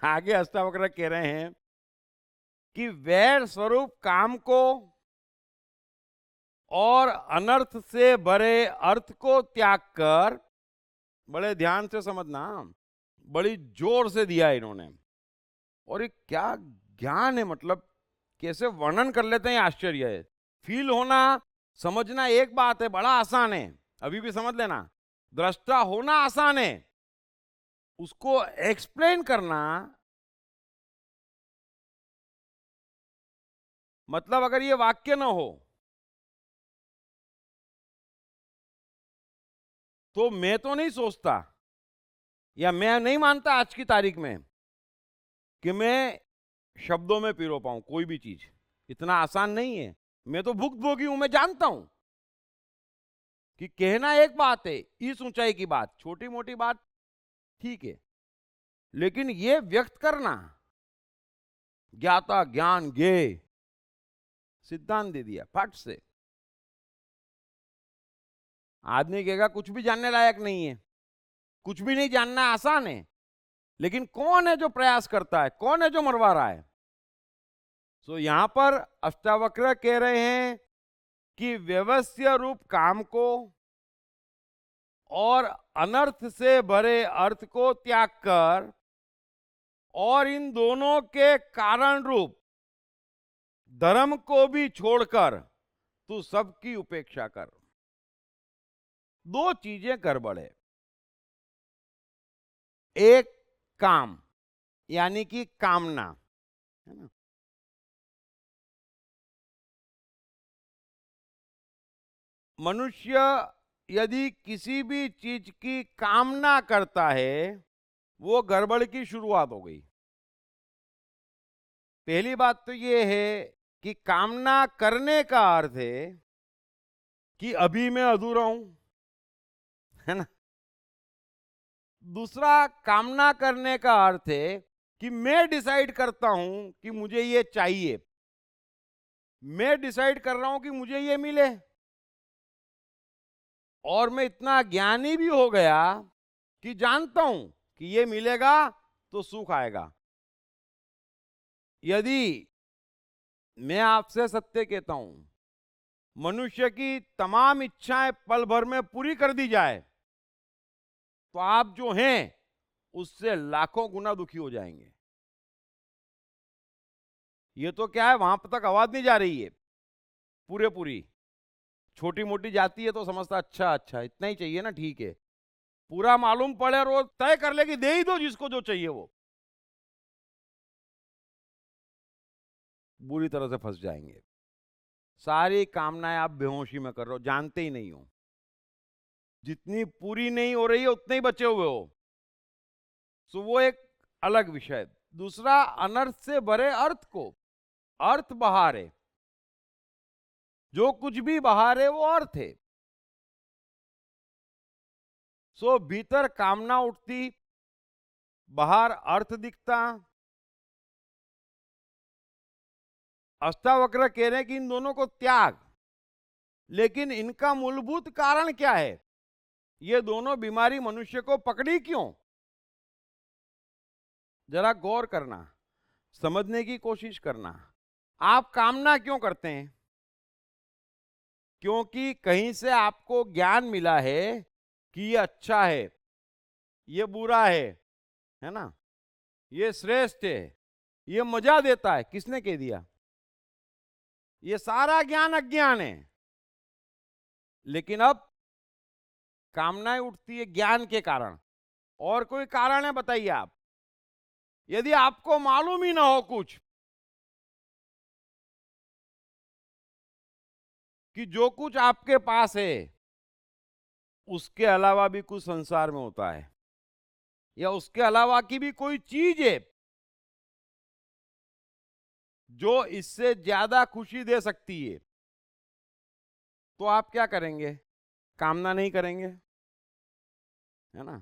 आगे अष्टावक्र कह रहे हैं कि वैर स्वरूप काम को और अनर्थ से भरे अर्थ को त्याग कर, बड़े ध्यान से समझना, बड़ी जोर से दिया इन्होंने, और ये क्या ज्ञान है, मतलब कैसे वर्णन कर लेते हैं, आश्चर्य है। फील होना, समझना एक बात है, बड़ा आसान है, अभी भी समझ लेना। दृष्टा होना आसान है, उसको एक्सप्लेन करना, मतलब अगर ये वाक्य ना हो तो मैं तो नहीं सोचता, या मैं नहीं मानता आज की तारीख में कि मैं शब्दों में पिरो पाऊं कोई भी चीज। इतना आसान नहीं है। मैं तो भुक्तभोगी हूं, मैं जानता हूं कि कहना एक बात है, इस ऊंचाई की बात, छोटी मोटी बात ठीक है, लेकिन ये व्यक्त करना, ज्ञाता ज्ञान ज्ञे, सिद्धांत दे दिया फट से। आदमी कहेगा कुछ भी जानने लायक नहीं है, कुछ भी नहीं जानना आसान है, लेकिन कौन है जो प्रयास करता है, कौन है जो मरवा रहा है? सो यहां पर अष्टावक्र कह रहे हैं कि व्यवस्य रूप काम को और अनर्थ से भरे अर्थ को त्याग कर, और इन दोनों के कारण रूप धर्म को भी छोड़कर तू सबकी उपेक्षा कर। दो चीजें गड़बड़ है। एक काम, यानी कि कामना, है ना। मनुष्य यदि किसी भी चीज की कामना करता है, वो गड़बड़ की शुरुआत हो गई। पहली बात तो ये है कि कामना करने का अर्थ है कि अभी मैं अधूरा हूं, है ना। दूसरा, कामना करने का अर्थ है कि मैं डिसाइड करता हूं कि मुझे ये चाहिए, मैं डिसाइड कर रहा हूं कि मुझे ये मिले, और मैं इतना ज्ञानी भी हो गया कि जानता हूं कि ये मिलेगा तो सुख आएगा। यदि मैं आपसे सत्य कहता हूं, मनुष्य की तमाम इच्छाएं पल भर में पूरी कर दी जाए, तो आप जो हैं उससे लाखों गुना दुखी हो जाएंगे। ये तो क्या है, वहां तक आवाज नहीं जा रही है पूरे पूरी, छोटी मोटी जाती है तो समझता अच्छा अच्छा इतना ही चाहिए ना, ठीक है। पूरा मालूम पड़े और वो तय कर ले कि दे ही दो जिसको जो चाहिए, वो बुरी तरह से फंस जाएंगे। सारी कामनाएं आप बेहोशी में कर रहे हो, जानते ही नहीं हो। जितनी पूरी नहीं हो रही है उतने ही बचे हुए हो, सो वो एक अलग विषय। दूसरा, अनर्थ से भरे अर्थ को, अर्थ बाहर है, जो कुछ भी बाहर है वो अर्थ है। सो भीतर कामना उठती, बाहर अर्थ दिखता। अष्टावक्र कह रहे हैं कि इन दोनों को त्याग, लेकिन इनका मूलभूत कारण क्या है? ये दोनों बीमारी मनुष्य को पकड़ी क्यों? जरा गौर करना, समझने की कोशिश करना। आप कामना क्यों करते हैं? क्योंकि कहीं से आपको ज्ञान मिला है कि ये अच्छा है, ये बुरा है ना, ये श्रेष्ठ है, ये मजा देता है। किसने कह दिया? ये सारा ज्ञान अज्ञान है। लेकिन अब कामनाएं उठती है ज्ञान के कारण। और कोई कारण है बताइए आप? यदि आपको मालूम ही ना हो कुछ कि जो कुछ आपके पास है उसके अलावा भी कुछ संसार में होता है, या उसके अलावा की भी कोई चीज है जो इससे ज्यादा खुशी दे सकती है, तो आप क्या करेंगे? कामना नहीं करेंगे, है ना।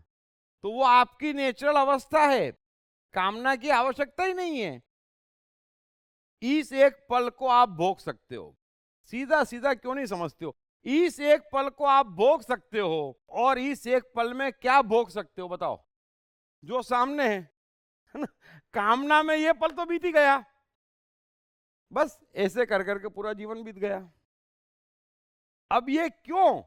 तो वो आपकी नेचुरल अवस्था है, कामना की आवश्यकता ही नहीं है। इस एक पल को आप भोग सकते हो। सीधा सीधा क्यों नहीं समझते हो? इस एक पल को आप भोग सकते हो, और इस एक पल में क्या भोग सकते हो बताओ? जो सामने है, है ना? कामना में ये पल तो बीत ही गया, बस ऐसे कर करके पूरा जीवन बीत गया। अब ये क्यों?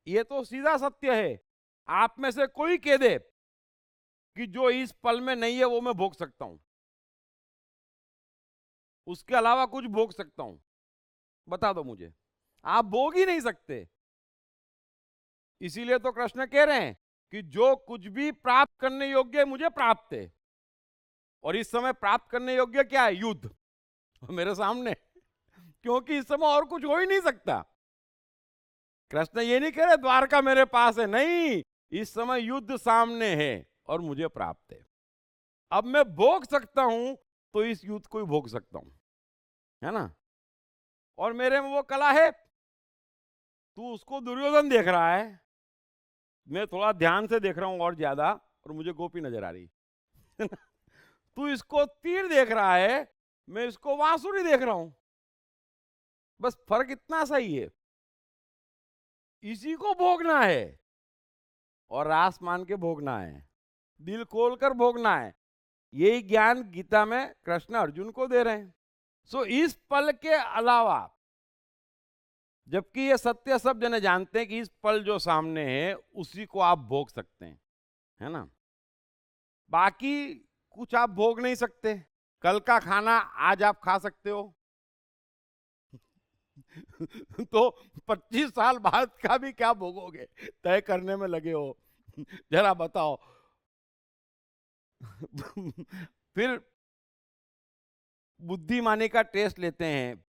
ये तो सीधा सत्य है। आप में से कोई कह दे कि जो इस पल में नहीं है वो मैं भोग सकता हूं, उसके अलावा कुछ भोग सकता हूं, बता दो मुझे। आप भोग ही नहीं सकते। इसीलिए तो कृष्ण कह रहे हैं कि जो कुछ भी प्राप्त करने योग्य है मुझे प्राप्त है, और इस समय प्राप्त करने योग्य क्या है? युद्ध मेरे सामने, क्योंकि इस समय और कुछ हो ही नहीं सकता। कृष्ण ये नहीं कह रहे द्वारका मेरे पास है, नहीं, इस समय युद्ध सामने है और मुझे प्राप्त है। अब मैं भोग सकता हूं तो इस युद्ध को ही भोग सकता हूं, है ना? और मेरे में वो कला है। तू उसको दुर्योधन देख रहा है, मैं थोड़ा ध्यान से देख रहा हूं और ज्यादा, और मुझे गोपी नजर आ रही है ना? तू इसको तीर देख रहा है, मैं इसको बांसुरी देख रहा हूं, बस फर्क इतना सा ही है। इसी को भोगना है, और रास मान के भोगना है, दिल खोलकर भोगना है। यही ज्ञान गीता में कृष्ण अर्जुन को दे रहे हैं। सो इस पल के अलावा, जबकि ये सत्य सब जने जानते हैं कि इस पल जो सामने है उसी को आप भोग सकते हैं, है ना? बाकी कुछ आप भोग नहीं सकते। कल का खाना आज आप खा सकते हो तो 25 साल बाद का भी क्या भोगोगे? तय करने में लगे हो, जरा बताओ। फिर बुद्धिमानी का टेस्ट लेते हैं,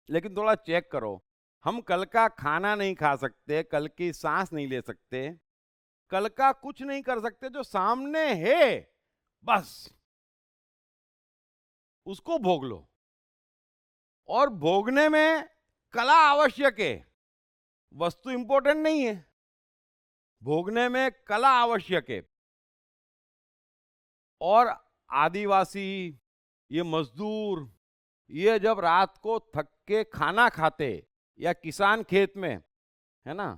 लेकिन थोड़ा चेक करो। हम कल का खाना नहीं खा सकते, कल की सांस नहीं ले सकते, कल का कुछ नहीं कर सकते। जो सामने है बस उसको भोग लो। और भोगने में कला आवश्यक है, वस्तु इंपॉर्टेंट नहीं है। भोगने में कला आवश्यक है। और आदिवासी, ये मजदूर, ये जब रात को थक के खाना खाते, या किसान खेत में, है ना,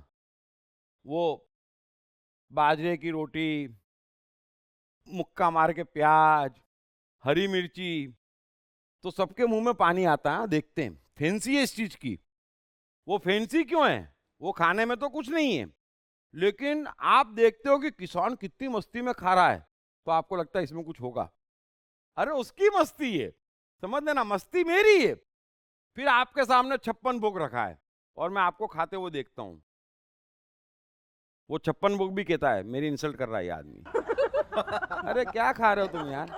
वो बाजरे की रोटी, मुक्का मार के प्याज, हरी मिर्ची, तो सबके मुंह में पानी आता है। देखते हैं फैंसी है इस चीज की। वो फैंसी क्यों है? वो खाने में तो कुछ नहीं है, लेकिन आप देखते हो कि किसान कितनी मस्ती में खा रहा है, तो आपको लगता है इसमें कुछ होगा। अरे उसकी मस्ती है, समझ लेना, मस्ती मेरी है। फिर आपके सामने 56 भोग रखा है और मैं आपको खाते हुए देखता हूं। वो 56 भोग भी कहता है मेरी इंसल्ट कर रहा है ये आदमी। अरे क्या खा रहे हो तुम यार?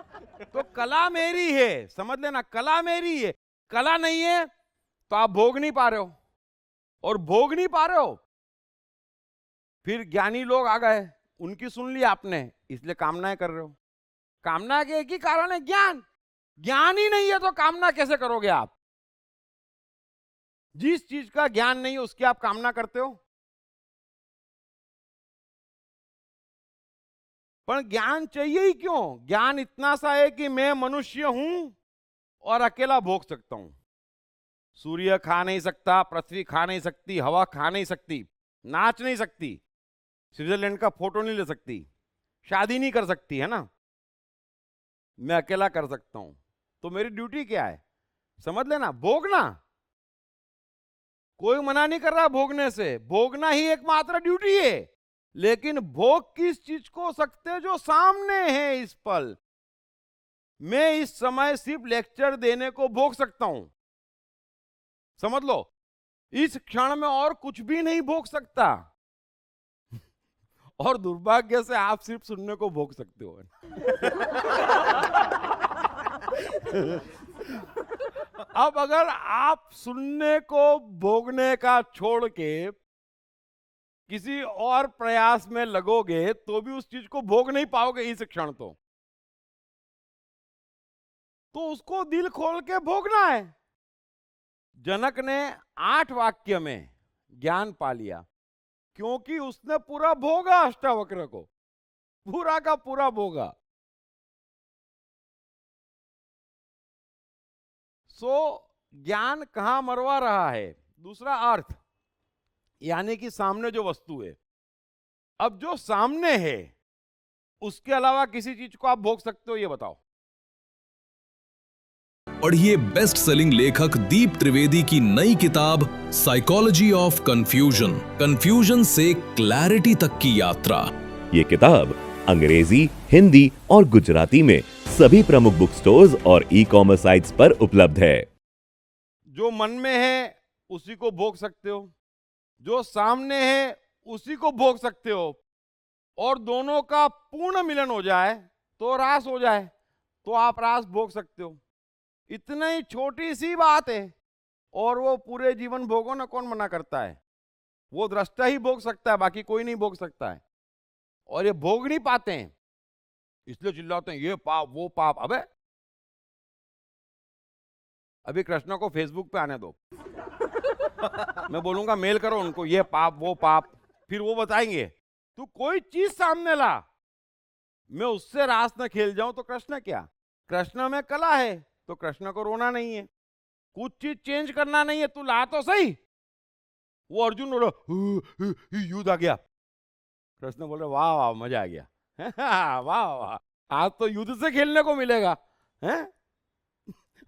तो कला मेरी है, समझ लेना, कला मेरी है। कला नहीं है तो आप भोग नहीं पा रहे हो, और भोग नहीं पा रहे हो, फिर ज्ञानी लोग आ गए, उनकी सुन ली आपने, इसलिए कामनाएं कर रहे हो। कामना के एक ही कारण है, ज्ञान। ज्ञान ही नहीं है तो कामना कैसे करोगे आप? जिस चीज का ज्ञान नहीं है उसकी आप कामना करते हो। पर ज्ञान चाहिए ही क्यों? ज्ञान इतना सा है कि मैं मनुष्य हूं और अकेला भोग सकता हूं। सूर्य खा नहीं सकता, पृथ्वी खा नहीं सकती, हवा खा नहीं सकती, नाच नहीं सकती, स्विट्जरलैंड का फोटो नहीं ले सकती, शादी नहीं कर सकती, है ना? मैं अकेला कर सकता हूं। तो मेरी ड्यूटी क्या है? समझ लेना, भोगना। कोई मना नहीं कर रहा भोगने से, भोगना ही एकमात्र ड्यूटी है। लेकिन भोग किस चीज को सकते जो सामने है इस पल। मैं इस समय सिर्फ लेक्चर देने को भोग सकता हूं, समझ लो। इस क्षण में और कुछ भी नहीं भोग सकता। और दुर्भाग्य से आप सिर्फ सुनने को भोग सकते हो। अब अगर आप सुनने को भोगने का छोड़ के किसी और प्रयास में लगोगे तो भी उस चीज को भोग नहीं पाओगे इस क्षण। तो उसको दिल खोल के भोगना है। जनक ने 8 वाक्य में ज्ञान पा लिया, क्योंकि उसने पूरा भोगा अष्टावक्र को, पूरा का पूरा भोगा। सो ज्ञान कहां मरवा रहा है? दूसरा अर्थ, यानी कि सामने जो वस्तु है। अब जो सामने है उसके अलावा किसी चीज को आप भोग सकते हो? ये बताओ। पढ़िए बेस्ट सेलिंग लेखक दीप त्रिवेदी की नई किताब साइकोलॉजी ऑफ कंफ्यूजन, कंफ्यूजन से क्लैरिटी तक की यात्रा। ये किताब अंग्रेजी, हिंदी और गुजराती में सभी प्रमुख बुक स्टोर्स और ई-कॉमर्स साइट्स पर उपलब्ध है। जो मन में है उसी को भोग सकते हो, जो सामने है उसी को भोग सकते हो, और दोनों का पूर्ण मिलन हो जाए तो रास हो जाए, तो आप रास भोग सकते हो। इतनी ही छोटी सी बात है, और वो पूरे जीवन भोगो ना, कौन मना करता है? वो दृष्टा ही भोग सकता है, बाकी कोई नहीं भोग सकता है। और ये भोग नहीं पाते हैं, इसलिए चिल्लाते हैं ये पाप वो पाप। अबे अभी कृष्णा को फेसबुक पे आने दो, मैं बोलूंगा मेल करो उनको, ये पाप वो पाप, फिर वो बताएंगे। तू कोई चीज सामने ला, मैं उससे रास न खेल जाऊं तो कृष्ण क्या? कृष्ण में कला है तो कृष्ण को रोना नहीं है, कुछ चीज चेंज करना नहीं है, तू ला तो सही। वो अर्जुन बोलो युद्ध आ गया, कृष्ण बोल रहे वाह वाह मजा आ गया, वाह वाह आज तो युद्ध से खेलने को मिलेगा हैं?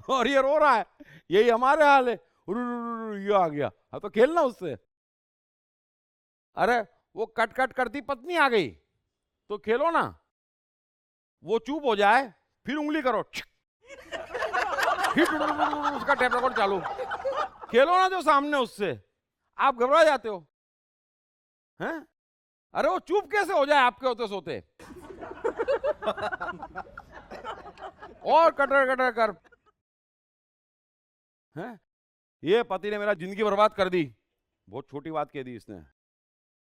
और ये रो रहा है, यही हमारे हाल है, ये आ गया, हाँ तो खेलना उससे। अरे वो कट कट करती पत्नी आ गई तो खेलो ना, वो चुप हो जाए फिर उंगली करो, फिर उसका टेप रिकॉर्ड चालू, खेलो ना जो सामने उससे। आप घबरा जाते हो हैं? अरे वो चुप कैसे हो जाए आपके होते सोते? और कटर कटर कर हैं? ये पति ने मेरा जिंदगी बर्बाद कर दी, बहुत छोटी बात कह दी इसने।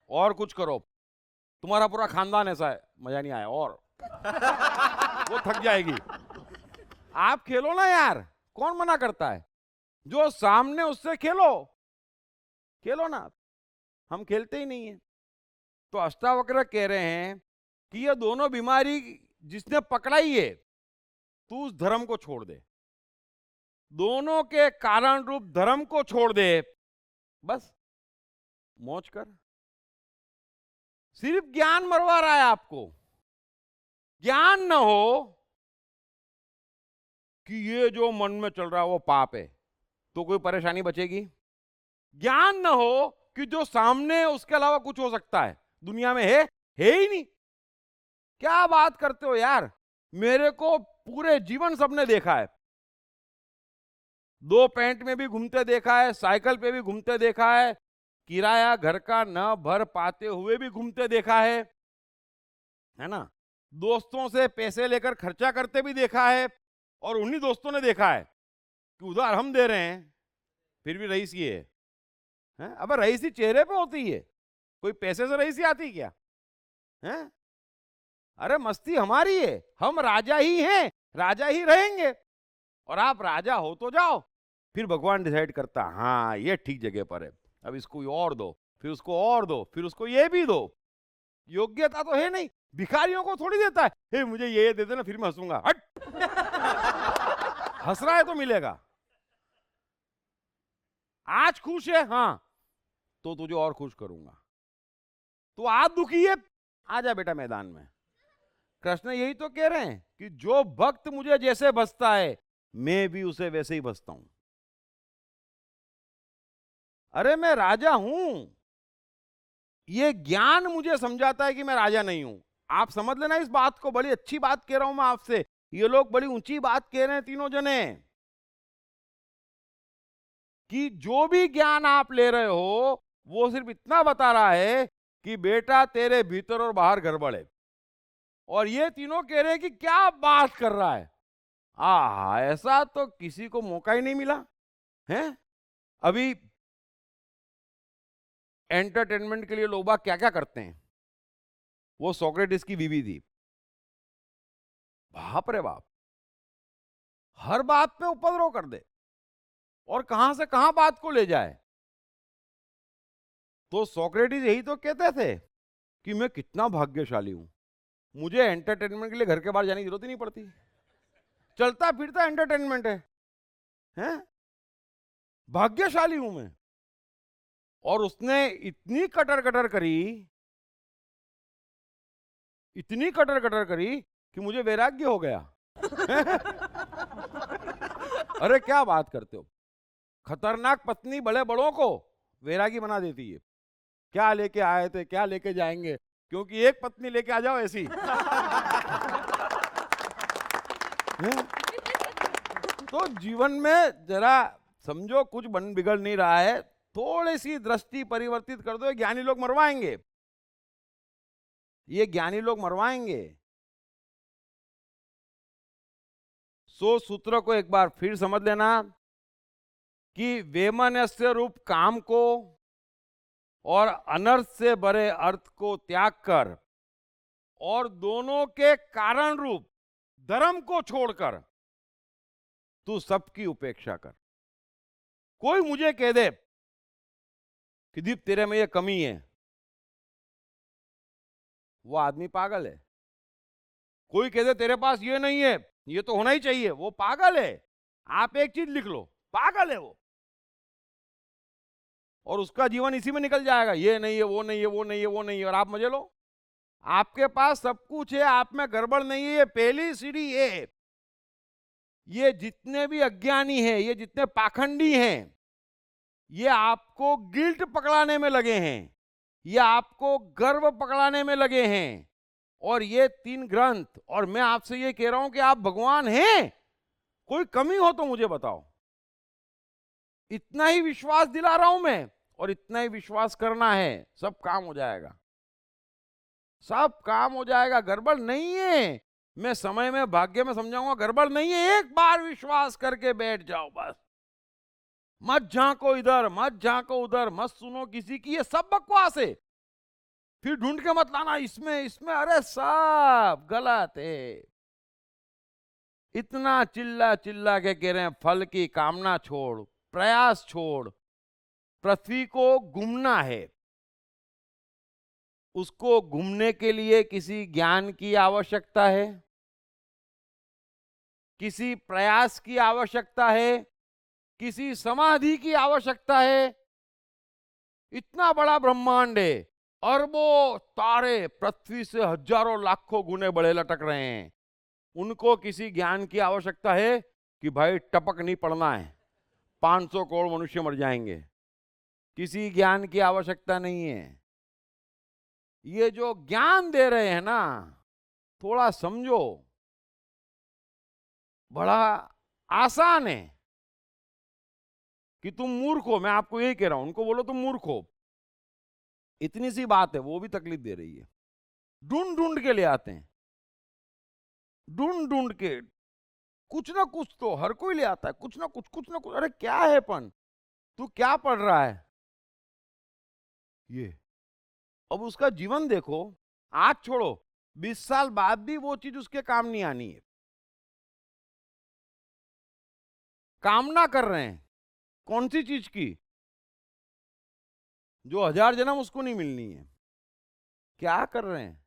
और कुछ करो, तुम्हारा पूरा खानदान ऐसा है, मजा नहीं आया, और वो थक जाएगी। आप खेलो ना यार, कौन मना करता है? जो सामने उससे खेलो, खेलो ना। हम खेलते ही नहीं है। तो अष्टावक्र कह रहे हैं कि ये दोनों बीमारी जिसने पकड़ाई है, तू उस धर्म को छोड़ दे, दोनों के कारण रूप धर्म को छोड़ दे, बस मौज कर। सिर्फ ज्ञान मरवा रहा है आपको। ज्ञान न हो कि ये जो मन में चल रहा है वो पाप है, तो कोई परेशानी बचेगी? ज्ञान न हो कि जो सामने उसके अलावा कुछ हो सकता है, दुनिया में है ही नहीं। क्या बात करते हो यार? मेरे को पूरे जीवन सबने देखा है, 2 पैंट में भी घूमते देखा है, साइकिल पे भी घूमते देखा है, किराया घर का न भर पाते हुए भी घूमते देखा है ना? दोस्तों से पैसे लेकर खर्चा करते भी देखा है, और उन्हीं दोस्तों ने देखा है कि उधार हम दे रहे हैं फिर भी रईसी है। अब रईसी चेहरे पे होती है, कोई पैसे से रईसी आती क्या है? अरे मस्ती हमारी है, हम राजा ही हैं, राजा ही रहेंगे। और आप राजा हो तो जाओ, फिर भगवान डिसाइड करता हाँ ये ठीक जगह पर है, अब इसको और दो, फिर उसको और दो, फिर उसको ये भी दो। योग्यता तो है नहीं, भिखारियों को थोड़ी देता है, हे मुझे ये दे देना फिर मैं हंसूंगा, हट। हंस रहा है तो मिलेगा। आज खुश है, हाँ तो तुझे और खुश करूंगा। तो आज दुखी है, आजा बेटा मैदान में। कृष्ण यही तो कह रहे हैं कि जो भक्त मुझे जैसे बसता है, मैं भी उसे वैसे ही बसता हूं। अरे मैं राजा हूं, ये ज्ञान मुझे समझाता है कि मैं राजा नहीं हूं। आप समझ लेना इस बात को, बड़ी अच्छी बात कह रहा हूं मैं आपसे। ये लोग बड़ी ऊंची बात कह रहे हैं तीनों जने, कि जो भी ज्ञान आप ले रहे हो वो सिर्फ इतना बता रहा है कि बेटा तेरे भीतर और बाहर गड़बड़ है। और ये तीनों कह रहे हैं कि क्या बात कर रहा है, ऐसा तो किसी को मौका ही नहीं मिला है। अभी एंटरटेनमेंट के लिए लोग बाग क्या क्या करते हैं। वो सोक्रेटिस की बीवी थी, बाप रे बाप, हर बात पे उपद्रव कर दे और कहां से कहां बात को ले जाए। तो सोक्रेटिस यही तो कहते थे कि मैं कितना भाग्यशाली हूं, मुझे एंटरटेनमेंट के लिए घर के बाहर जाने की जरूरत ही नहीं पड़ती, चलता फिरता एंटरटेनमेंट है? भाग्यशाली हूं मैं। और उसने इतनी कटर कटर करी, इतनी कटर कटर करी कि मुझे वैराग्य हो गया। अरे क्या बात करते हो, खतरनाक पत्नी बड़े बड़ों को वैरागी बना देती है। क्या लेके आए थे, क्या लेके जाएंगे, क्योंकि एक पत्नी लेके आ जाओ ऐसी। हैं? तो जीवन में जरा समझो कुछ बन बिगड़ नहीं रहा है, थोड़ी सी दृष्टि परिवर्तित कर दो। ये ज्ञानी लोग मरवाएंगे, ये ज्ञानी लोग मरवाएंगे। सो सूत्र को एक बार फिर समझ लेना कि वैमनस्य रूप काम को और अनर्थ से भरे अर्थ को त्याग कर और दोनों के कारण रूप धर्म को छोड़कर तू सबकी उपेक्षा कर। कोई मुझे कह दे कि दीप तेरे में ये कमी है, वो आदमी पागल है। कोई कह दे तेरे पास ये नहीं है, ये तो होना ही चाहिए, वो पागल है। आप एक चीज लिख लो, पागल है वो, और उसका जीवन इसी में निकल जाएगा। ये नहीं है, वो नहीं है, वो नहीं है, वो नहीं है, और आप मजे लो। आपके पास सब कुछ है, आप में गड़बड़ नहीं है। ये पहली सीढ़ी है। ये जितने भी अज्ञानी हैं, ये जितने पाखंडी हैं, ये आपको गिल्ट पकड़ाने में लगे हैं, ये आपको गर्व पकड़ाने में लगे हैं। और ये 3 ग्रंथ, और मैं आपसे ये कह रहा हूं कि आप भगवान हैं। कोई कमी हो तो मुझे बताओ। इतना ही विश्वास दिला रहा हूं मैं, और इतना ही विश्वास करना है, सब काम हो जाएगा, सब काम हो जाएगा। गड़बड़ नहीं है। मैं समय में भाग्य में समझाऊंगा, गड़बड़ नहीं है। एक बार विश्वास करके बैठ जाओ बस। मत झांको इधर, मत झांको उधर, मत सुनो किसी की, ये सब बकवास है। फिर ढूंढ के मत लाना इसमें इसमें, अरे सब गलत है। इतना चिल्ला चिल्ला के कह रहे हैं फल की कामना छोड़, प्रयास छोड़, पृथ्वी को घूमना है। उसको घूमने के लिए किसी ज्ञान की आवश्यकता है, किसी प्रयास की आवश्यकता है, किसी समाधि की आवश्यकता है। इतना बड़ा ब्रह्मांड है, अरबों तारे पृथ्वी से हजारों लाखों गुने बड़े लटक रहे हैं। उनको किसी ज्ञान की आवश्यकता है कि भाई टपक नहीं पड़ना है, 500 करोड़ मनुष्य मर जाएंगे। किसी ज्ञान की आवश्यकता नहीं है। ये जो ज्ञान दे रहे हैं ना, थोड़ा समझो, बड़ा आसान है कि तुम मूर्ख हो। मैं आपको यही कह रहा हूं, उनको बोलो तुम मूर्ख हो, इतनी सी बात है। वो भी तकलीफ दे रही है। ढूंढ ढूंढ के ले आते हैं, ढूंढ ढूंढ के, कुछ ना कुछ तो हर कोई ले आता है, कुछ ना कुछ, कुछ ना कुछ। अरे क्या है पन, तू क्या पढ़ रहा है ये, अब उसका जीवन देखो। आज छोड़ो, 20 साल बाद भी वो चीज उसके काम नहीं आनी है। कामना कर रहे हैं कौन सी चीज की, जो 1000 जन्म उसको नहीं मिलनी है। क्या कर रहे हैं।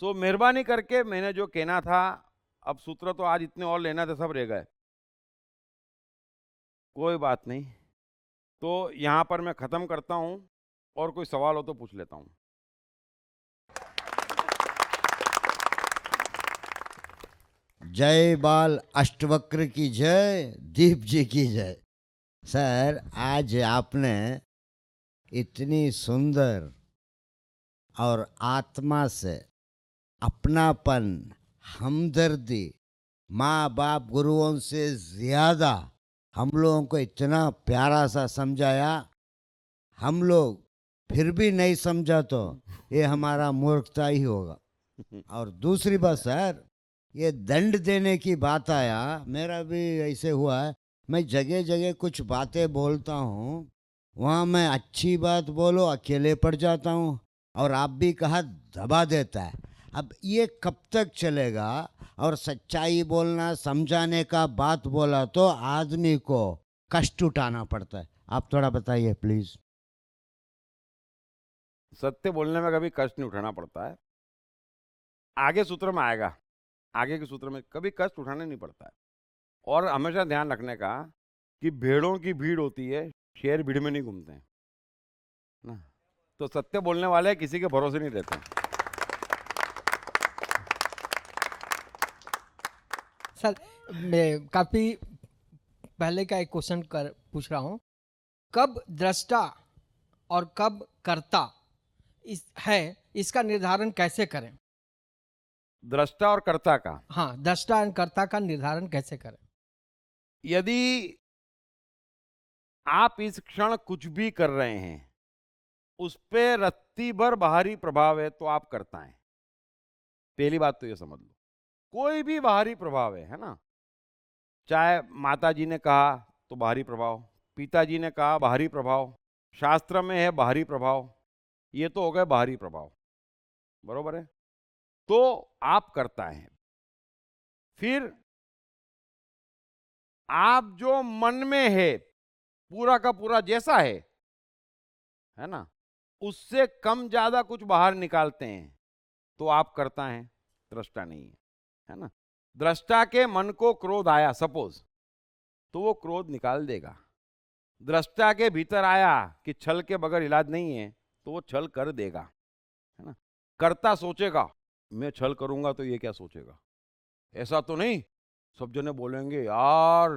सो मेहरबानी करके, मैंने जो कहना था, अब सूत्र तो आज इतने और लेना थे, सब रह गए, कोई बात नहीं। तो यहां पर मैं खत्म करता हूं, और कोई सवाल हो तो पूछ लेता हूं। जय बाल अष्टवक्र की जय, दीप जी की जय। सर, आज आपने इतनी सुंदर और आत्मा से अपनापन, हमदर्दी, माँ बाप गुरुओं से ज़्यादा हम लोगों को इतना प्यारा सा समझाया। हम लोग फिर भी नहीं समझा तो ये हमारा मूर्खता ही होगा। और दूसरी बात सर, ये दंड देने की बात आया, मेरा भी ऐसे हुआ है। मैं जगह जगह कुछ बातें बोलता हूँ, वहाँ मैं अच्छी बात बोलो अकेले पड़ जाता हूँ, और आप भी कहा दबा देता है। अब ये कब तक चलेगा। और सच्चाई बोलना, समझाने का बात बोला तो आदमी को कष्ट उठाना पड़ता है। आप थोड़ा बताइए प्लीज। सत्य बोलने में कभी कष्ट नहीं उठाना पड़ता है। आगे सूत्र में आएगा, आगे के सूत्र में कभी कष्ट उठाने नहीं पड़ता है। और हमेशा ध्यान रखने का कि भेड़ों की भीड़ होती है, शेर भीड़ में नहीं घूमते हैं ना। तो सत्य बोलने वाले किसी के भरोसे नहीं रहते। सर, मैं काफ़ी पहले का एक क्वेश्चन पूछ रहा हूँ, कब दृष्टा और कब कर्ता इसका निर्धारण कैसे करें? दृष्टा और कर्ता का, हाँ, दृष्टा और कर्ता का निर्धारण कैसे करें? यदि आप इस क्षण कुछ भी कर रहे हैं उस पे रत्ती भर बाहरी प्रभाव है तो आप करता है। पहली बात तो ये समझ लो, कोई भी बाहरी प्रभाव है ना, चाहे माता जी ने कहा तो बाहरी प्रभाव, पिताजी ने कहा बाहरी प्रभाव, शास्त्र में है बाहरी प्रभाव, ये तो हो गए बाहरी प्रभाव, बरोबर है। तो आप करता है। फिर आप जो मन में है पूरा का पूरा जैसा है ना, उससे कम ज्यादा कुछ बाहर निकालते हैं तो आप करता है, दृष्टा नहीं है ना। दृष्टा के मन को क्रोध आया सपोज, तो वो क्रोध निकाल देगा। दृष्टा के भीतर आया कि छल के बगैर इलाज नहीं है तो वो छल कर देगा, है ना। कर्ता सोचेगा मैं छल करूंगा तो ये क्या सोचेगा, ऐसा तो नहीं सब जने बोलेंगे यार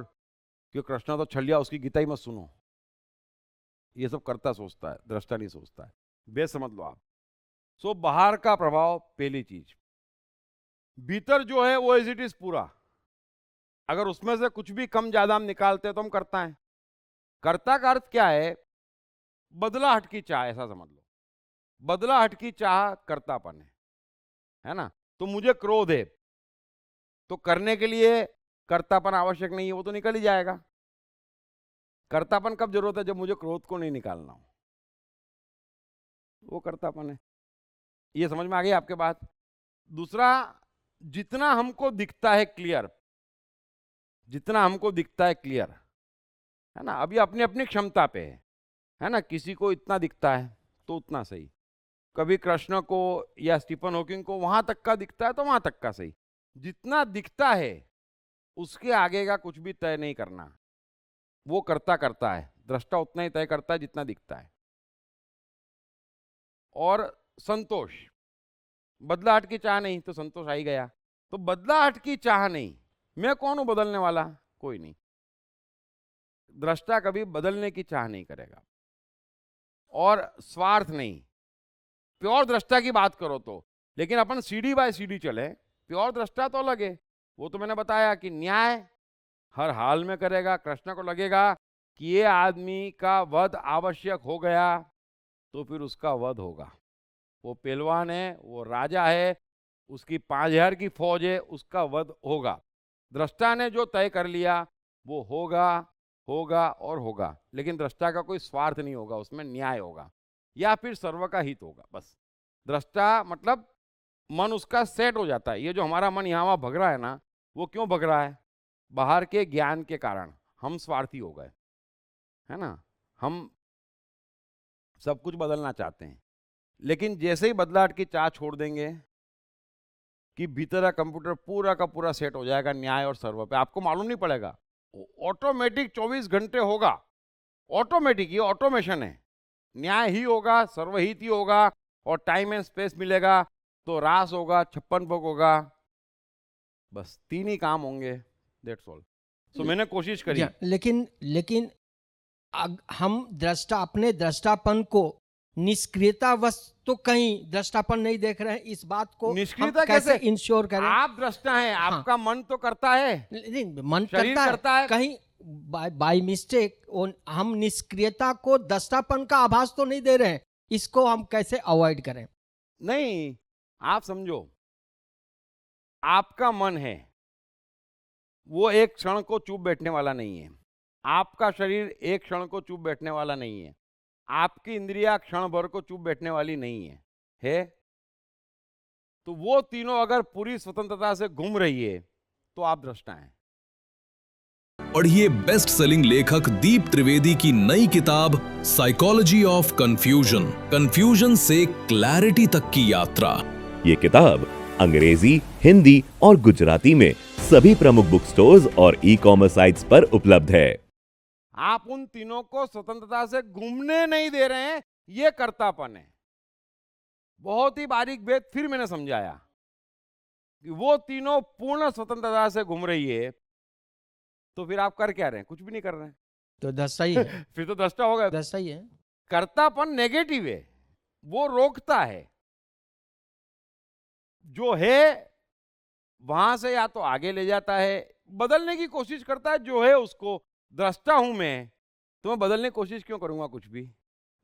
कि कृष्णा तो छलिया, उसकी गीता ही मत सुनो। ये सब कर्ता सोचता है, दृष्टा नहीं सोचता है। बेस समझ लो आप। सो बाहर का प्रभाव पहली चीज, भीतर जो है वो एज इट इज पूरा, अगर उसमें से कुछ भी कम ज्यादा हम निकालते हैं तो हम करता है। कर्ता का अर्थ क्या है, बदलाहट की चाह, ऐसा समझ लो। बदलाहट की चाह कर्तापन है ना। तो मुझे क्रोध है तो करने के लिए कर्तापन आवश्यक नहीं है, वो तो निकल ही जाएगा। कर्तापन कब जरूरत है, जब मुझे क्रोध को नहीं निकालना हो, वो कर्तापन है। ये समझ में आ गई आपके बात। दूसरा, जितना हमको दिखता है क्लियर, जितना हमको दिखता है क्लियर, है ना, अभी अपनी अपनी क्षमता पे है ना। किसी को इतना दिखता है तो उतना सही, कभी कृष्ण को या स्टीफन हॉकिंग को वहां तक का दिखता है तो वहां तक का सही। जितना दिखता है उसके आगे का कुछ भी तय नहीं करना, वो करता करता है। दृष्टा उतना ही तय करता है जितना दिखता है। और संतोष, बदलाहट की चाह नहीं तो संतोष आ ही गया। तो बदलाहट की चाह नहीं, मैं कौन हूं बदलने वाला, कोई नहीं। दृष्टा कभी बदलने की चाह नहीं करेगा। और स्वार्थ नहीं, प्योर दृष्टा की बात करो तो, लेकिन अपन सीढ़ी बाय सीढ़ी चले। प्योर दृष्टा तो अलग है, वो तो मैंने बताया कि न्याय हर हाल में करेगा। कृष्ण को लगेगा कि ये आदमी का वध आवश्यक हो गया तो फिर उसका वध होगा। वो पहलवान है, वो राजा है, उसकी 5000 की फौज है, उसका वध होगा। दृष्टा ने जो तय कर लिया वो होगा, होगा और होगा। लेकिन दृष्टा का कोई स्वार्थ नहीं होगा, उसमें न्याय होगा या फिर सर्व का हित होगा, बस। दृष्टा मतलब मन उसका सेट हो जाता है। ये जो हमारा मन यहाँ वहाँ भग रहा है ना, वो क्यों भग रहा है, बाहर के ज्ञान के कारण। हम स्वार्थी हो गए, है ना। हम सब कुछ बदलना चाहते हैं, लेकिन जैसे ही बदलाहट की चाह छोड़ देंगे कि भीतर का कंप्यूटर पूरा का पूरा सेट हो जाएगा न्याय और सर्व पे, आपको मालूम नहीं पड़ेगा, ऑटोमेटिक 24 घंटे होगा। ऑटोमेटिक, ये ऑटोमेशन है। न्याय ही होगा, सर्वहित ही होगा, और टाइम एंड स्पेस मिलेगा तो रास होगा, 56 भोग होगा, बस 3 ही काम होंगे, दैट्स ऑल। सो मैंने कोशिश करी। लेकिन हम दृष्टा, अपने दृष्टापन को निष्क्रियतावश तो कहीं दृष्टापन नहीं देख रहे हैं, इस बात को निष्क्रियता हम कैसे कैसे इंश्योर करें? आप दृष्टा हैं, आपका मन तो करता है, नहीं, मन शरीर करता है। कहीं बाय मिस्टेक हम निष्क्रियता को दृष्टापन का आभास तो नहीं दे रहे हैं, इसको हम कैसे अवॉइड करें? नहीं, आप समझो, आपका मन है वो एक क्षण को चुप बैठने वाला नहीं है। आपका शरीर एक क्षण को चुप बैठने वाला नहीं है। आपकी इंद्रिया क्षण भर को चुप बैठने वाली नहीं है। तो वो तीनों अगर पूरी स्वतंत्रता से घूम रही है तो आप दृष्टा हैं। पढ़िए बेस्ट सेलिंग लेखक दीप त्रिवेदी की नई किताब साइकोलॉजी ऑफ कंफ्यूजन, कंफ्यूजन से क्लैरिटी तक की यात्रा। ये किताब अंग्रेजी, हिंदी और गुजराती में सभी प्रमुख बुक स्टोर्स और ई-कॉमर्स साइट्स पर उपलब्ध है। आप उन तीनों को स्वतंत्रता से घूमने नहीं दे रहे हैं, ये कर्तापन है। बहुत ही बारीक भेद फिर मैंने समझाया कि वो तीनों पूर्ण स्वतंत्रता से घूम रही है तो फिर आप कर क्या रहे हैं? कुछ भी नहीं कर रहे हैं। तो दृष्टा ही है। फिर तो दृष्टा हो गया। दृष्टा ही है। कर्तापन नेगेटिव है, वो रोकता है। जो है वहां से या तो आगे ले जाता है, बदलने की कोशिश करता है। जो है उसको, दृष्टा हूं मैं, तो मैं बदलने की कोशिश क्यों करूंगा कुछ भी?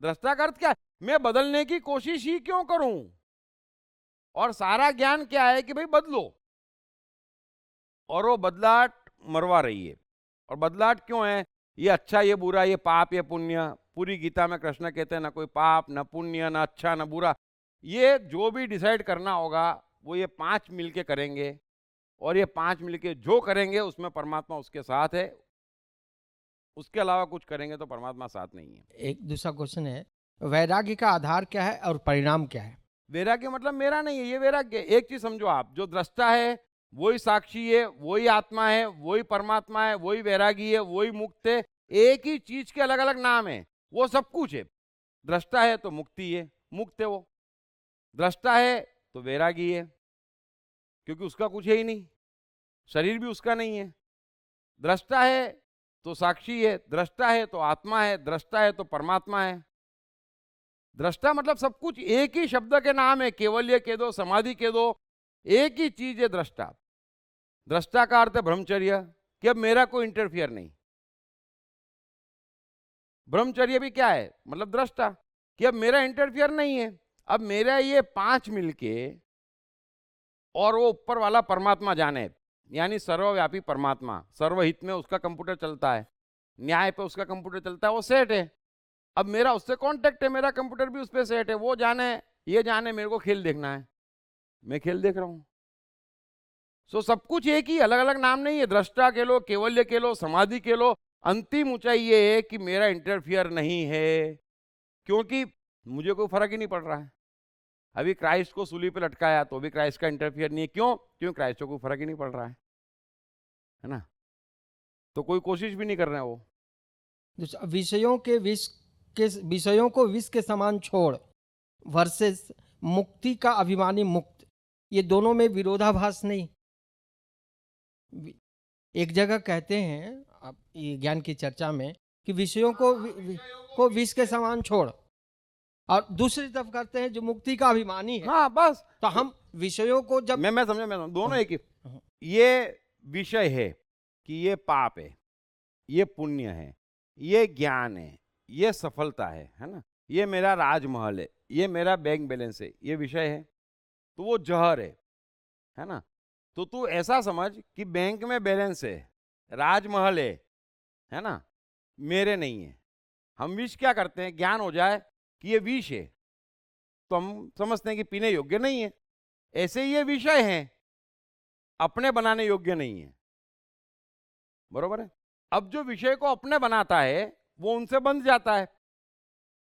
दृष्टा का अर्थ क्या है? मैं बदलने की कोशिश ही क्यों करूं? और सारा ज्ञान क्या है कि भाई बदलो, और वो बदलाहट मरवा रही है। और बदलाहट क्यों है? ये अच्छा, ये बुरा, ये पाप, ये पुण्य। पूरी गीता में कृष्ण कहते हैं ना कोई पाप, न पुण्य, न अच्छा, न बुरा। ये जो भी डिसाइड करना होगा वो ये 5 मिलके करेंगे, और ये 5 मिलके जो करेंगे उसमें परमात्मा उसके साथ है। उसके अलावा कुछ करेंगे तो परमात्मा साथ नहीं है। एक दूसरा क्वेश्चन है, वैराग्य का आधार क्या है और परिणाम क्या है? वैराग्य मतलब मेरा नहीं है, ये वैराग्य। एक चीज समझो आप, जो दृष्टा है वही साक्षी है, वही आत्मा है, वही परमात्मा है, वही वैरागी है, वही मुक्त है। एक ही चीज के अलग अलग नाम है, वो सब कुछ है। दृष्टा है तो मुक्ति है, मुक्त है वो। दृष्टा है तो वैरागी है, क्योंकि उसका कुछ है ही नहीं, शरीर भी उसका नहीं है। दृष्टा है तो साक्षी है, दृष्टा है तो आत्मा है, दृष्टा है तो परमात्मा है। दृष्टा मतलब सब कुछ एक ही शब्द के नाम है, केवल्य के दो, समाधि के दो, एक ही चीज है दृष्टा। दृष्टा का अर्थ है ब्रह्मचर्य, कि अब मेरा कोई इंटरफियर नहीं। ब्रह्मचर्य भी क्या है? मतलब दृष्टा, कि अब मेरा इंटरफियर नहीं है। अब मेरा ये 5 मिलके और वो ऊपर वाला परमात्मा जाने, यानी सर्वव्यापी परमात्मा, सर्वहित में उसका कंप्यूटर चलता है, न्याय पे उसका कंप्यूटर चलता है, वो सेट है। अब मेरा उससे कांटेक्ट है, मेरा कंप्यूटर भी उस पर सेट है। वो जाने ये जाने, मेरे को खेल देखना है, मैं खेल देख रहा हूं। सो सब कुछ एक ही, अलग अलग नाम नहीं है। दृष्टा के लो, केवल्य के लो, समाधि के लो, अंतिम ऊंचाई ये है कि मेरा इंटरफियर नहीं है, क्योंकि मुझे कोई फर्क ही नहीं पड़ रहा है। अभी क्राइस्ट को सूली पे लटकाया तो भी क्राइस्ट का इंटरफियर नहीं है। क्यों? क्यों? क्राइस्ट को कोई फर्क ही नहीं पड़ रहा है ना? तो कोई कोशिश भी नहीं कर रहे हैं वो। दूसरा, विषयों को विष के समान छोड़ वर्सेस मुक्ति का अभिमानी मुक्त, ये दोनों में विरोधाभास नहीं? एक जगह कहते हैं आप ये ज्ञान की चर्चा में कि विषयों को विष के समान छोड़, और दूसरी तरफ कहते हैं जो मुक्ति का अभिमानी है। हाँ बस, तो हम विषयों को जब मैं समझा, दोनों एक ही। ये विषय है कि ये पाप है, ये पुण्य है, ये ज्ञान है, ये सफलता है ना? ये मेरा राजमहल है, ये मेरा बैंक बैलेंस है, ये विषय है। तो वो जहर है ना? तो तू ऐसा समझ कि बैंक में बैलेंस है, राजमहल है ना, मेरे नहीं है। हम विष क्या करते हैं? ज्ञान हो जाए कि ये विष है तो हम समझते हैं कि पीने योग्य नहीं है। ऐसे ये विषय हैं, अपने बनाने योग्य नहीं है। बरोबर है? अब जो विषय को अपने बनाता है वो उनसे बंध जाता है।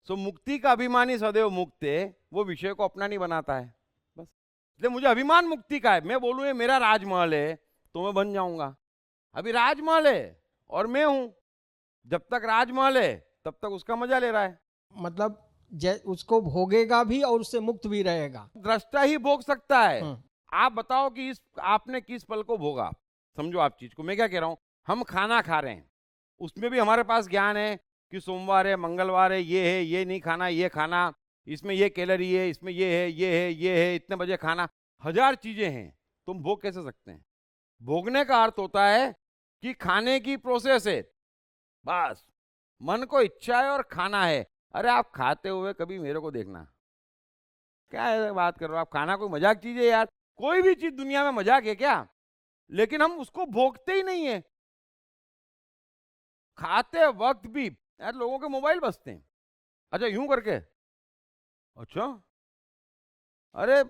सो मुक्ति का अभिमानी सदैव मुक्त है, वो विषय को अपना नहीं बनाता है। बस इसलिए मुझे अभिमान मुक्ति का है। मैं बोलूं ये मेरा राजमहल है तो मैं बन जाऊंगा। अभी राजमहल है और मैं हूं, जब तक राजमहल है तब तक उसका मजा ले रहा है। मतलब उसको भोगेगा भी और उससे मुक्त भी रहेगा। दृष्टा ही भोग सकता है। आप बताओ कि आपने किस पल को भोगा? समझो आप चीज को, मैं क्या कह रहा हूं, हम खाना खा रहे हैं, उसमें भी हमारे पास ज्ञान है कि सोमवार है, मंगलवार है, ये नहीं खाना, ये खाना, इसमें ये कैलोरी है, इसमें ये है, इतने बजे खाना, 1000 चीजें हैं। तुम भोग कैसे सकते हैं? भोगने का अर्थ होता है कि खाने की प्रोसेस है, बस मन को इच्छा है और खाना है। अरे आप खाते हुए कभी मेरे को देखना, क्या है बात कर रहे हो आप? खाना कोई मजाक चीज है यार? कोई भी चीज दुनिया में मजाक है क्या? लेकिन हम उसको भोगते ही नहीं है। खाते वक्त भी यार लोगों के मोबाइल बजते हैं, अच्छा यूं करके, अच्छा अरे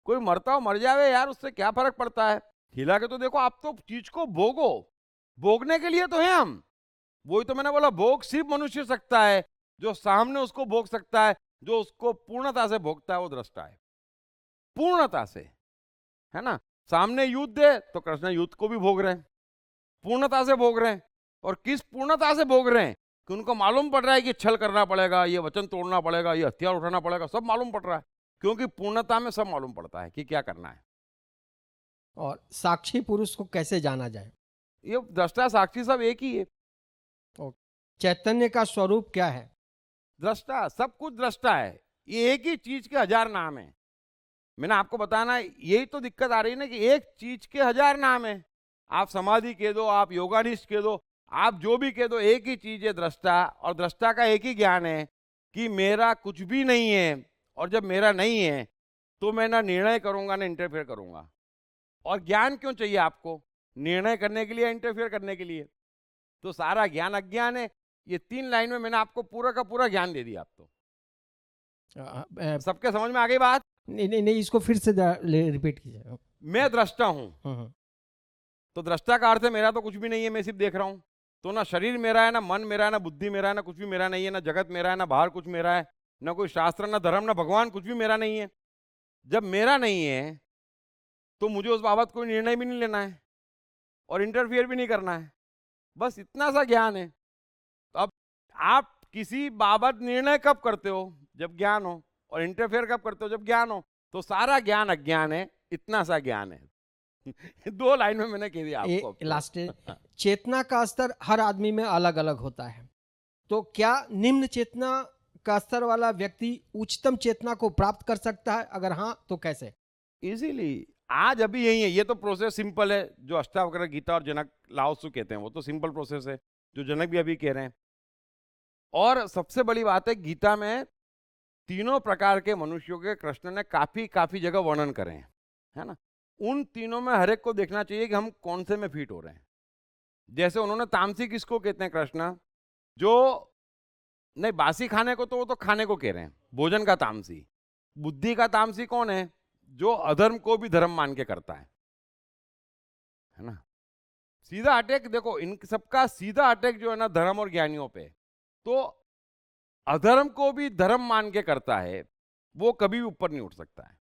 कोई मरता हो मर जावे यार, उससे क्या फर्क पड़ता है? खिला के तो देखो। आप तो चीज को भोगो, भोगने के लिए तो है हम। वही तो मैंने बोला, भोग सिर्फ मनुष्य सकता है, जो सामने उसको भोग सकता है, जो उसको पूर्णता से भोगता है वो दृष्टा है, पूर्णता से, है ना? सामने युद्ध है तो कृष्ण युद्ध को भी भोग रहे हैं, पूर्णता से भोग रहे हैं। और किस पूर्णता से भोग रहे हैं कि उनको मालूम पड़ रहा है कि छल करना पड़ेगा, ये वचन तोड़ना पड़ेगा, ये हथियार उठाना पड़ेगा, सब मालूम पड़ रहा है, क्योंकि पूर्णता में सब मालूम पड़ता है कि क्या करना है। और साक्षी पुरुष को कैसे जाना जाए? ये दृष्टा साक्षी सब एक ही है। चैतन्य का स्वरूप क्या है? दृष्टा, सब कुछ दृष्टा है। ये एक ही चीज के हजार नाम है। मैंने आपको बताना, यही तो दिक्कत आ रही है ना कि एक चीज के हजार नाम है। आप समाधि कह दो, आप योगानिष्ठ कह दो, आप जो भी कह दो, एक ही चीज है दृष्टा। और दृष्टा का एक ही ज्ञान है कि मेरा कुछ भी नहीं है। और जब मेरा नहीं है तो मैं ना निर्णय करूंगा ना इंटरफेयर करूंगा। और ज्ञान क्यों चाहिए आपको? निर्णय करने के लिए, इंटरफेयर करने के लिए। तो सारा ज्ञान अज्ञान है। ये 3 लाइन में मैंने आपको पूरा का पूरा ज्ञान दे दिया। आप तो सबके समझ में आ गई बात? नहीं नहीं नहीं, इसको फिर से रिपीट कीजिए। मैं दृष्टा हूं, हम्म। तो दृष्टा का अर्थ है मेरा तो कुछ भी नहीं है, मैं सिर्फ देख रहा हूं। तो ना शरीर मेरा है, ना मन मेरा है, ना बुद्धि मेरा है, ना कुछ भी मेरा नहीं है, ना जगत मेरा है, ना बाहर कुछ मेरा है, ना कोई शास्त्र, ना धर्म, ना भगवान, कुछ भी मेरा नहीं है। जब मेरा नहीं है तो मुझे उस बाबत कोई निर्णय भी नहीं लेना है और इंटरफियर भी नहीं करना है। बस इतना सा ज्ञान है। तो अब आप किसी बाबत निर्णय कब करते हो? जब ज्ञान हो। और इंटरफेयर कब करते हो? जब ज्ञान हो। तो सारा ज्ञान अज्ञान है, इतना सा ज्ञान है। 2 लाइन में मैंने कह दिया आपको। लास्ट चेतना का स्तर हर आदमी में अलग अलग होता है। तो क्या निम्न चेतना का स्तर वाला व्यक्ति उच्चतम चेतना को प्राप्त कर सकता है? अगर हाँ तो कैसे? इजीली। आज अभी यही है। ये तो प्रोसेस सिंपल है, जो अष्टावक्र, गीता और जनक, लाओत्सु कहते हैं, वो तो सिंपल प्रोसेस है, जो जनक भी अभी कह रहे हैं। और सबसे बड़ी बात है, गीता में तीनों प्रकार के मनुष्यों के कृष्ण ने काफी जगह वर्णन करे हैं, है ना। उन तीनों में हर एक को देखना चाहिए कि हम कौन से में फिट हो रहे हैं। जैसे उन्होंने तामसी किसको कहते हैं? कृष्ण। जो नहीं, बासी खाने को तो वो तो खाने को कह रहे हैं, भोजन का तामसी। बुद्धि का तामसी कौन है? जो अधर्म को भी धर्म मान के करता है ना। सीधा अटैक देखो, इन सबका सीधा अटैक जो है ना धर्म और ज्ञानियों पे। तो अधर्म को भी धर्म मान के करता है, वो कभी भी ऊपर नहीं उठ सकता है।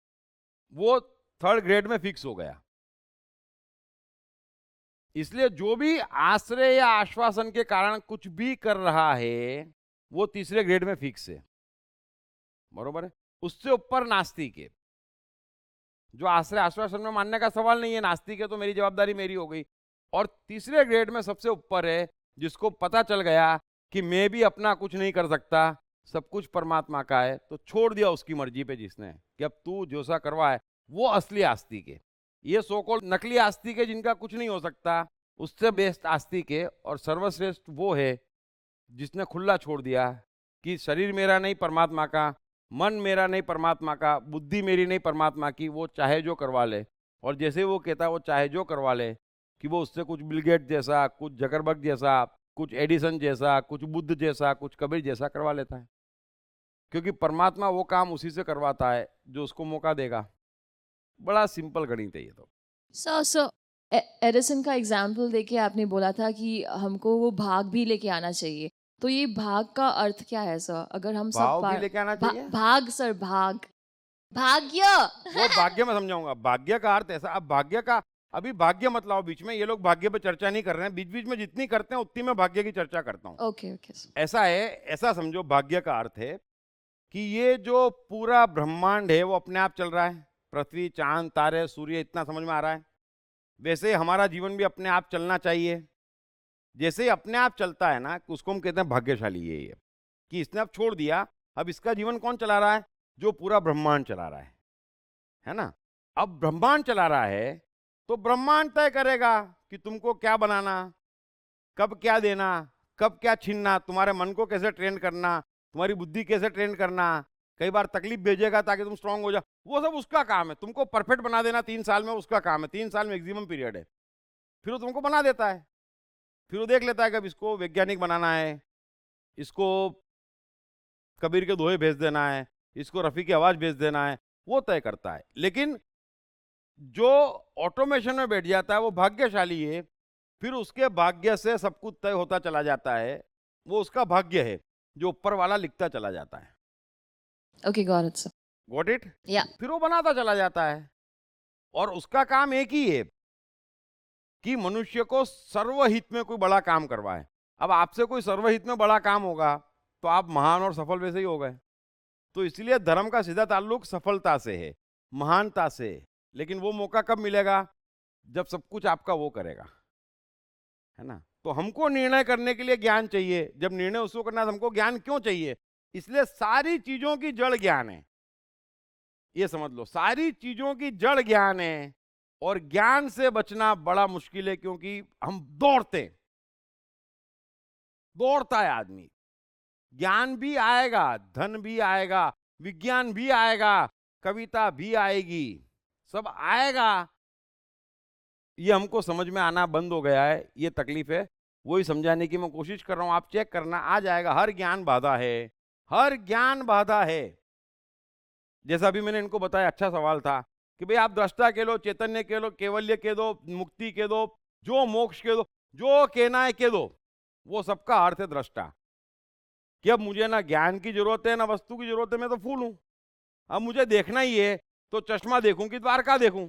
वो 3rd ग्रेड में फिक्स हो गया। इसलिए जो भी आश्रय या आश्वासन के कारण कुछ भी कर रहा है, वो 3रे ग्रेड में फिक्स है। बरोबर है। उससे ऊपर नास्तिक है। जो आश्रय आश्वासन में मानने का सवाल नहीं है, नास्तिक है, तो मेरी जवाबदारी मेरी हो गई। और 3रे ग्रेड में सबसे ऊपर है, जिसको पता चल गया कि मैं भी अपना कुछ नहीं कर सकता, सब कुछ परमात्मा का है, तो छोड़ दिया उसकी मर्जी पे जिसने, कि अब तू जो सा करवा है। वो असली आस्तिक है। ये सो कॉल्ड नकली आस्तिक है, जिनका कुछ नहीं हो सकता। उससे बेस्ट आस्तिक है और सर्वश्रेष्ठ वो है जिसने खुला छोड़ दिया कि शरीर मेरा नहीं, परमात्मा का, मन मेरा नहीं, परमात्मा का, बुद्धि मेरी नहीं, परमात्मा की। वो चाहे जो करवा ले। और जैसे वो कहता है, वो चाहे जो करवा ले, कि वो उससे कुछ बिल गेट जैसा, कुछ जकरबर्ग जैसा, कुछ एडिसन जैसा, कुछ बुद्ध जैसा, कुछ कबीर जैसा करवा लेता है। क्योंकि परमात्मा वो काम उसी से करवाता है जो उसको मौका देगा। बड़ा सिंपल गणित है ये तो। सो एडिसन का एग्जाम्पल देके आपने बोला था कि हमको वो भाग भी लेके आना चाहिए। तो ये भाग का अर्थ क्या है सर? अगर हम सब भाव भी लेके आना चाहिए। भाग सर, भाग्य। वो भाग्य में समझाऊंगा। भाग्य का अर्थ ऐसा, अब भाग्य का अभी भाग्य मत लाओ बीच में। ये लोग भाग्य पे चर्चा नहीं कर रहे हैं। बीच बीच में जितनी करते हैं उतनी मैं भाग्य की चर्चा करता हूँ। Okay okay. ऐसा है, ऐसा समझो, भाग्य का अर्थ है कि ये जो पूरा ब्रह्मांड है वो अपने आप चल रहा है। पृथ्वी, चांद, तारे, सूर्य, इतना समझ में आ रहा है। वैसे हमारा जीवन भी अपने आप चलना चाहिए। जैसे ही अपने आप चलता है ना, उसको हम कहते हैं भाग्यशाली। ये कि इसने अब छोड़ दिया। अब इसका जीवन कौन चला रहा है? जो पूरा ब्रह्मांड चला रहा है ना। अब ब्रह्मांड चला रहा है तो ब्रह्मांड तय करेगा कि तुमको क्या बनाना, कब क्या देना, कब क्या छीनना, तुम्हारे मन को कैसे ट्रेन करना, तुम्हारी बुद्धि कैसे ट्रेन करना। कई बार तकलीफ भेजेगा ताकि तुम स्ट्रांग हो जाओ। वो सब उसका काम है। तुमको परफेक्ट बना देना 3 साल में उसका काम है। 3 साल मैक्सिमम पीरियड है। फिर वो तुमको बना देता है। फिर वो देख लेता है कि अब इसको वैज्ञानिक बनाना है, इसको कबीर के दोहे भेज देना है, इसको रफ़ी की आवाज़ भेज देना है। वो तय करता है। लेकिन जो ऑटोमेशन में बैठ जाता है वो भाग्यशाली है। फिर उसके भाग्य से सब कुछ तय होता चला जाता है। वो उसका भाग्य है जो ऊपर वाला लिखता चला जाता है। Okay, got it sir. Got it? या। फिर वो बनाता चला जाता है। और उसका काम एक ही है कि मनुष्य को सर्वहित में कोई बड़ा काम करवाए। अब आपसे कोई सर्वहित में बड़ा काम होगा तो आप महान और सफल वैसे ही हो गए। तो इसलिए धर्म का सीधा ताल्लुक सफलता से है, महानता से। लेकिन वो मौका कब मिलेगा? जब सब कुछ आपका वो करेगा। है ना। तो हमको निर्णय करने के लिए ज्ञान चाहिए। जब निर्णय उसको करना है तो हमको ज्ञान क्यों चाहिए? इसलिए सारी चीजों की जड़ ज्ञान है, ये समझ लो, सारी चीजों की जड़ ज्ञान है। और ज्ञान से बचना बड़ा मुश्किल है, क्योंकि हम दौड़ता है आदमी। ज्ञान भी आएगा, धन भी आएगा, विज्ञान भी आएगा, कविता भी आएगी, सब आएगा। ये हमको समझ में आना बंद हो गया है, ये तकलीफ है। वही समझाने की मैं कोशिश कर रहा हूं। आप चेक करना, आ जाएगा। हर ज्ञान बाधा है, हर ज्ञान बाधा है। जैसा अभी मैंने इनको बताया, अच्छा सवाल था कि भाई आप दृष्टा के लो, चैतन्य के लो, केवल्य के दो, मुक्ति के दो, जो मोक्ष के दो, जो कहना है के दो। वो सबका अर्थ है दृष्टा। कि अब मुझे ना ज्ञान की जरूरत है ना वस्तु की जरूरत है, मैं तो फूल हूं। अब मुझे देखना ही है तो चश्मा देखूं कि द्वारका देखूं?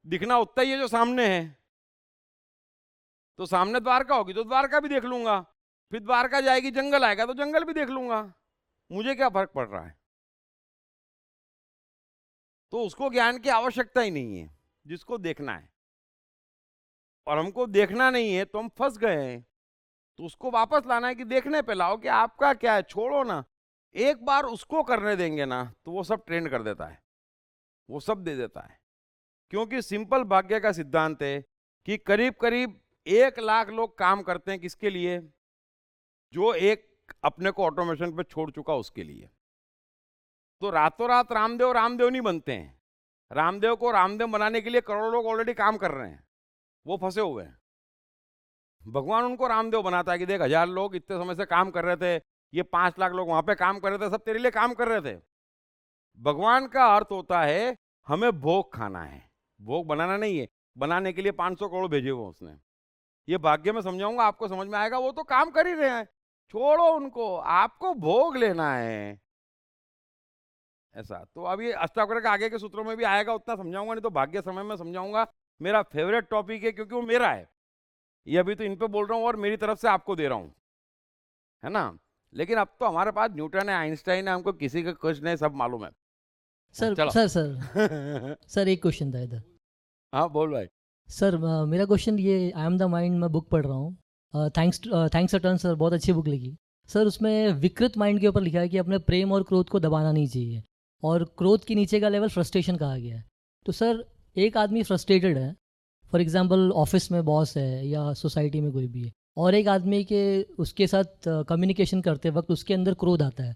दिखना उतना ही है जो सामने है। तो सामने द्वारका होगी तो द्वारका भी देख लूंगा, फिर द्वारका जाएगी, जंगल आएगा तो जंगल भी देख लूंगा। मुझे क्या फर्क पड़ रहा है? तो उसको ज्ञान की आवश्यकता ही नहीं है, जिसको देखना है। और हमको देखना नहीं है तो हम फंस गए हैं। तो उसको वापस लाना है कि देखने पे लाओ कि आपका क्या है, छोड़ो ना। एक बार उसको करने देंगे ना तो वो सब ट्रेंड कर देता है, वो सब दे देता है। क्योंकि सिंपल भाग्य का सिद्धांत है कि करीब करीब 1 लाख लोग काम करते हैं, किसके लिए? जो एक अपने को ऑटोमेशन पे छोड़ चुका उसके लिए। तो रातों रात रामदेव नहीं बनते हैं। रामदेव को रामदेव बनाने के लिए करोड़ों लोग ऑलरेडी काम कर रहे हैं, वो फंसे हुए हैं। भगवान उनको रामदेव बनाता है कि देख 1000 लोग इतने समय से काम कर रहे थे, ये 5 लाख लोग वहां पे काम कर रहे थे, सब तेरे लिए काम कर रहे थे। भगवान का अर्थ होता है हमें भोग खाना है, भोग बनाना नहीं है। बनाने के लिए 500 करोड़ भेजे हुए उसने। ये भाग्य में समझाऊंगा, आपको समझ में आएगा। वो तो काम कर ही रहे हैं, छोड़ो उनको, आपको भोग लेना है, ऐसा। तो अभी अष्टावक्र के आगे के सूत्रों में भी आएगा, उतना समझाऊंगा नहीं तो भाग्य समय में समझाऊंगा। मेरा फेवरेट टॉपिक है क्योंकि वो मेरा है। ये अभी तो इन पे बोल रहा हूँ और मेरी तरफ से आपको दे रहा हूँ, है ना। लेकिन अब तो हमारे पास न्यूटन है, आइंस्टाइन है, हमको किसी का कुछ नहीं, सब मालूम है। सर चलो। सर सर एक क्वेश्चन था इधर। हाँ बोल भाई। सर मेरा क्वेश्चन ये, आई एम द माइंड, मैं बुक पढ़ रहा हूँ। थैंक्स अ टर्न सर, बहुत अच्छी बुक लिखी सर। उसमें विकृत माइंड के ऊपर लिखा है कि अपने प्रेम और क्रोध को दबाना नहीं चाहिए, और क्रोध के नीचे का लेवल फ्रस्ट्रेशन कहा गया है। तो सर एक आदमी फ्रस्ट्रेटेड है, फॉर एग्जांपल ऑफिस में बॉस है या सोसाइटी में कोई भी है, और एक आदमी के उसके साथ कम्युनिकेशन करते वक्त उसके अंदर क्रोध आता है।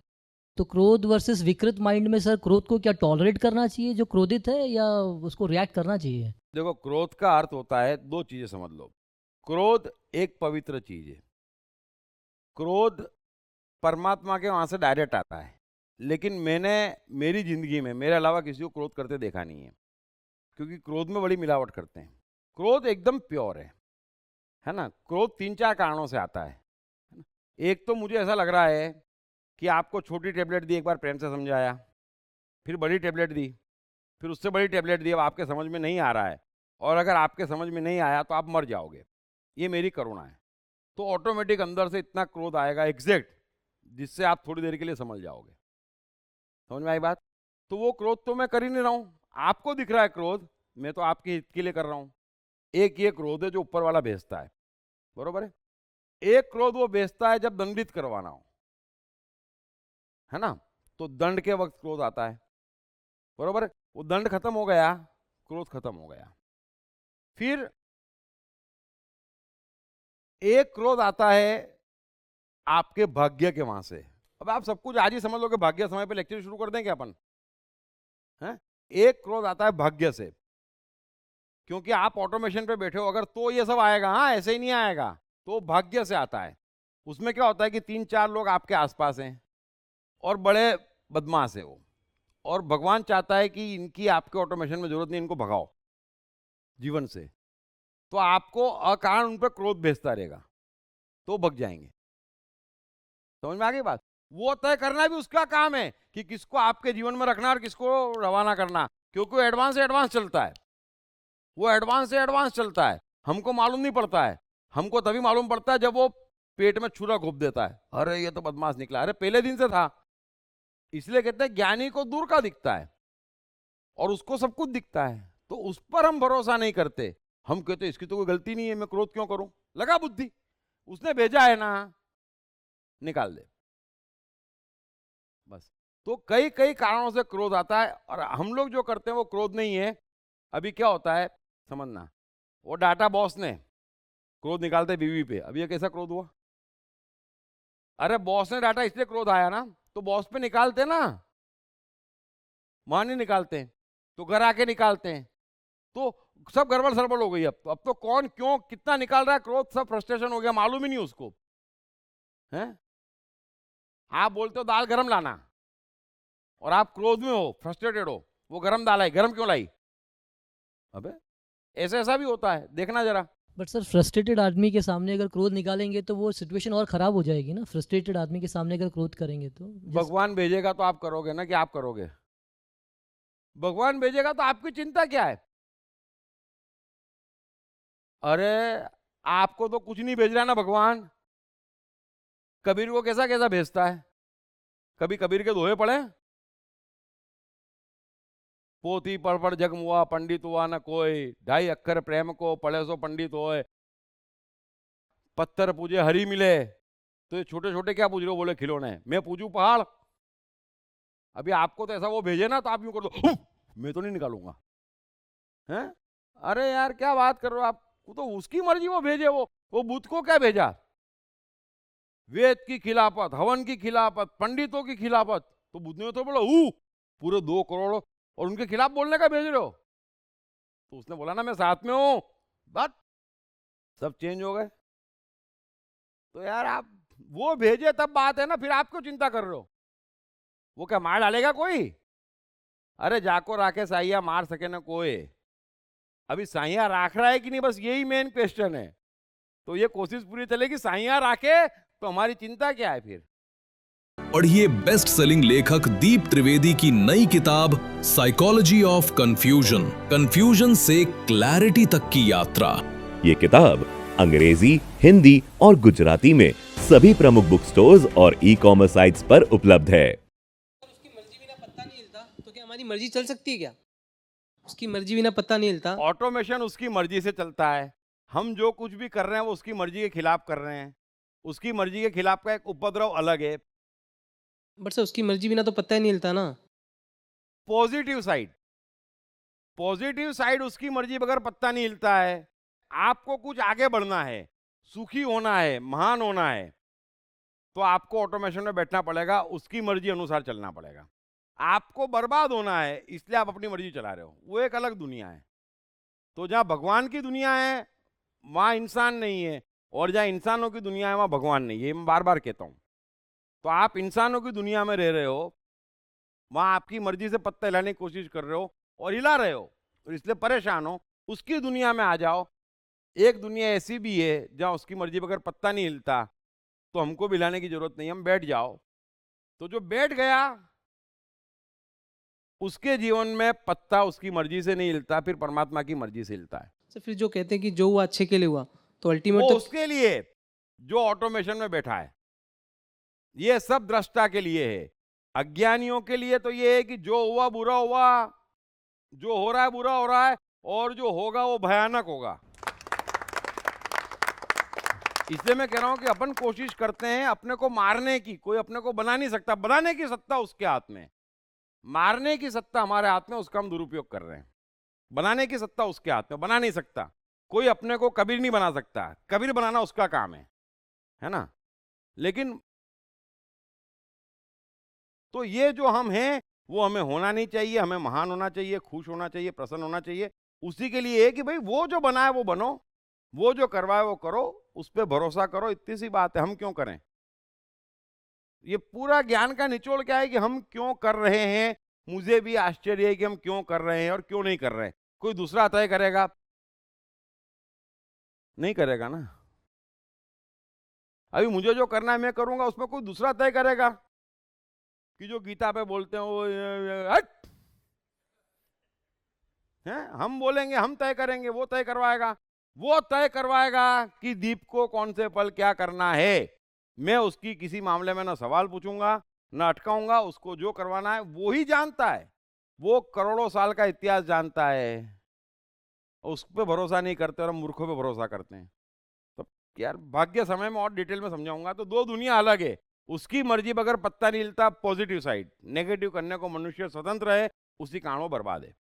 तो क्रोध वर्सेस विकृत माइंड में सर क्रोध को क्या टॉलरेट करना चाहिए जो क्रोधित है, या उसको रिएक्ट करना चाहिए? देखो, क्रोध का अर्थ होता है, 2 चीजें समझ लो। क्रोध एक पवित्र चीज है। क्रोध परमात्मा के वहां से डायरेक्ट आता है, लेकिन मैंने मेरी जिंदगी में मेरे अलावा किसी को क्रोध करते देखा नहीं है, क्योंकि क्रोध में बड़ी मिलावट करते हैं। क्रोध एकदम प्योर है ना। क्रोध 3-4 कारणों से आता है ना? एक तो मुझे ऐसा लग रहा है कि आपको छोटी टेबलेट दी, एक बार प्रेम से समझाया, फिर बड़ी टेबलेट दी, फिर उससे बड़ी टेबलेट दी, अब आपके समझ में नहीं आ रहा है, और अगर आपके समझ में नहीं आया तो आप मर जाओगे। ये मेरी करुणा है। तो ऑटोमेटिक अंदर से इतना क्रोध आएगा एग्जैक्ट, जिससे आप थोड़ी देर के लिए समझ जाओगे। समझ में आई बात? तो वो क्रोध तो मैं कर ही नहीं रहा हूं, आपको दिख रहा है क्रोध, मैं तो आपके हित के लिए कर रहा हूं। एक ये क्रोध है जो ऊपर वाला भेजता है, बरोबर है। एक क्रोध वो भेजता है जब दंडित करवाना हो, है ना, तो दंड के वक्त क्रोध आता है, बरोबर है। वो दंड खत्म हो गया, क्रोध खत्म हो गया। फिर एक क्रोध आता है आपके भाग्य के वहां से। अब आप सब कुछ आज ही समझ लो कि भाग्य समय पे लेक्चर शुरू कर दें क्या अपन, हैं? एक क्रोध आता है भाग्य से, क्योंकि आप ऑटोमेशन पे बैठे हो अगर, तो ये सब आएगा। हाँ, ऐसे ही नहीं आएगा, तो भाग्य से आता है। उसमें क्या होता है कि 3-4 लोग आपके आसपास हैं और बड़े बदमाश है वो, और भगवान चाहता है कि इनकी आपके ऑटोमेशन में जरूरत नहीं, इनको भगाओ जीवन से। तो आपको अकारण उन पर क्रोध भेजता रहेगा, तो भग जाएंगे। समझ में आ गई बात? वो तय करना भी उसका काम है कि किसको आपके जीवन में रखना और किसको रवाना करना, क्योंकि वो एडवांस से एडवांस चलता है। वो एडवांस से एडवांस चलता है, हमको मालूम नहीं पड़ता है। हमको तभी मालूम पड़ता है जब वो पेट में छुरा घोप देता है, अरे ये तो बदमाश निकला, अरे पहले दिन से था। इसलिए कहते हैं ज्ञानी को दूर का दिखता है और उसको सब कुछ दिखता है, तो उस पर हम भरोसा नहीं करते। हम कहते इसकी तो कोई गलती नहीं है, मैं क्रोध क्यों करूं? लगा बुद्धि, उसने भेजा है ना, निकाल दे बस। तो कई कई कारणों से क्रोध आता है, और हम लोग जो करते हैं वो क्रोध नहीं है। अभी क्या होता है समझना, वो डाटा बॉस ने, क्रोध निकालते बीवी पे, अभी ये कैसा क्रोध हुआ? अरे बॉस ने डाटा इसलिए क्रोध आया ना, तो बॉस पे निकालते ना, वहां नहीं निकालते, तो घर आके निकालते हैं। तो सब गड़बड़ सड़बड़ हो गई। अब तो कौन क्यों कितना निकाल रहा है क्रोध, सब फ्रस्ट्रेशन हो गया, मालूम ही नहीं उसको है। आप बोलते हो दाल गरम लाना, और आप क्रोध में हो, फ्रस्ट्रेटेड हो, वो गरम दाल आई, गरम क्यों लाई? अबे ऐसा ऐसा भी होता है, देखना जरा। बट सर फ्रस्ट्रेटेड आदमी के सामने अगर क्रोध निकालेंगे तो वो सिचुएशन और ख़राब हो जाएगी ना। फ्रस्ट्रेटेड आदमी के सामने अगर क्रोध करेंगे तो भगवान भेजेगा तो आप करोगे ना, कि आप करोगे? भगवान भेजेगा तो आपकी चिंता क्या है? अरे आपको तो कुछ नहीं भेज रहा ना भगवान। कबीर को कैसा कैसा भेजता है? कभी कबीर के दोहे पढ़े? पोथी पढ़ पढ़ जग मुआ, पंडित हुआ न कोई, 2.5 अक्षर प्रेम को पढ़े सो पंडित होए, पत्थर पूजे हरी मिले। तो ये छोटे छोटे क्या पूछ रहे हो? बोले खिलौने। मैं पूछूं पहाड़? अभी आपको तो ऐसा वो भेजे ना, तो आप यूं कर दो, मैं तो नहीं निकालूंगा हैं? अरे यार क्या बात कर रहे हो आप? वो तो उसकी मर्जी, वो भेजे। वो बुद्ध को क्या भेजा? वेद की खिलाफत, हवन की खिलाफत, पंडितों की खिलाफत। तो बुद्ध ने तो बोला पूरे 2 करोड़ और उनके खिलाफ बोलने का भेज रहे हो? तो उसने बोला ना मैं साथ में हूं, बस सब चेंज हो गए। तो यार आप वो भेजे तब बात है ना, फिर आप क्यों चिंता कर रहे हो? वो क्या मार डालेगा कोई? अरे जाको राखे साइया मार सके ना कोई। अभी साइया राख रहा है कि नहीं, बस यही मेन क्वेश्चन है। तो ये कोशिश पूरी चलेगी, साइया राखे तो हमारी चिंता क्या है फिर? पढ़िए बेस्ट सेलिंग लेखक दीप त्रिवेदी की नई किताब साइकोलॉजी ऑफ कंफ्यूजन, कंफ्यूजन से क्लैरिटी तक की यात्रा। ये किताब अंग्रेजी, हिंदी और गुजराती में सभी प्रमुख बुक स्टोर्स और ई-कॉमर्स साइट्स पर उपलब्ध है। उसकी मर्जी बिना पत्ता नहीं हिलता, तो क्या हमारी मर्जी चल सकती है क्या? उसकी मर्जी बिना पत्ता नहीं हिलता। ऑटोमेशन उसकी मर्जी से चलता है। हम जो कुछ भी कर रहे हैं वो उसकी मर्जी के खिलाफ कर रहे हैं। उसकी मर्जी के खिलाफ का एक उपद्रव अलग है। बट सर उसकी मर्जी बिना तो पत्ता ही नहीं हिलता ना। पॉजिटिव साइड उसकी मर्जी बगैर पत्ता नहीं हिलता है। आपको कुछ आगे बढ़ना है, सुखी होना है, महान होना है, तो आपको ऑटोमेशन में बैठना पड़ेगा, उसकी मर्जी अनुसार चलना पड़ेगा। आपको बर्बाद होना है, इसलिए आप अपनी मर्जी चला रहे हो, वो एक अलग दुनिया है। तो जहां भगवान की दुनिया है वहां इंसान नहीं है, और जहां इंसानों की दुनिया है वहां भगवान नहीं है। ये मैं बार बार कहता हूं। तो आप इंसानों की दुनिया में रह रहे हो, वहां आपकी मर्जी से पत्ता हिलाने की कोशिश कर रहे हो और हिला रहे हो, और इसलिए परेशान हो। उसकी दुनिया में आ जाओ। एक दुनिया ऐसी भी है जहां उसकी मर्जी बगैर पत्ता नहीं हिलता, तो हमको भी हिलाने की जरूरत नहीं, हम बैठ जाओ। तो जो बैठ गया उसके जीवन में पत्ता उसकी मर्जी से नहीं हिलता, फिर परमात्मा की मर्जी से हिलता है। सर फिर जो कहते हैं कि जो हुआ अच्छे के लिए हुआ, तो अल्टीमेट वो तो उसके लिए जो ऑटोमेशन में बैठा है। ये सब दृष्टा के लिए है। अज्ञानियों के लिए तो ये है कि जो हुआ बुरा हुआ, जो हो रहा है बुरा हो रहा है, और जो होगा वो भयानक होगा। इसलिए मैं कह रहा हूं कि अपन कोशिश करते हैं अपने को मारने की, कोई अपने को बना नहीं सकता। बनाने की सत्ता उसके हाथ में, मारने की सत्ता हमारे हाथ में, उसका हम दुरुपयोग कर रहे हैं। बनाने की सत्ता उसके हाथ में, बना नहीं सकता कोई। अपने को कबीर नहीं बना सकता, कबीर बनाना उसका काम है ना। लेकिन तो ये जो हम हैं वो हमें होना नहीं चाहिए, हमें महान होना चाहिए, खुश होना चाहिए, प्रसन्न होना चाहिए। उसी के लिए है कि भाई वो जो बना है वो बनो, वो जो करवाए वो करो, उस पर भरोसा करो। इतनी सी बात है, हम क्यों करें? ये पूरा ज्ञान का निचोड़ क्या है कि हम क्यों कर रहे हैं। मुझे भी आश्चर्य है कि हम क्यों कर रहे हैं और क्यों नहीं कर रहे हैं। कोई दूसरा तय करेगा? नहीं करेगा ना। अभी मुझे जो करना है मैं करूंगा, उसमें कोई दूसरा तय करेगा? कि जो गीता पे बोलते हैं वो हट है, हम बोलेंगे, हम तय करेंगे, वो तय करवाएगा। वो तय करवाएगा कि दीप को कौन से पल क्या करना है। मैं उसकी किसी मामले में ना सवाल पूछूंगा ना अटकाऊंगा। उसको जो करवाना है वो ही जानता है। वो करोड़ों साल का इतिहास जानता है। उस पर भरोसा नहीं करते और हम मूर्खों पे भरोसा करते हैं। तो यार भाग्य समय में और डिटेल में समझाऊंगा। तो दो दुनिया अलग है। उसकी मर्जी बगैर पत्ता नहीं हिलता, पॉजिटिव साइड। नेगेटिव करने को मनुष्य स्वतंत्र है, उसी कारण वो बर्बाद है।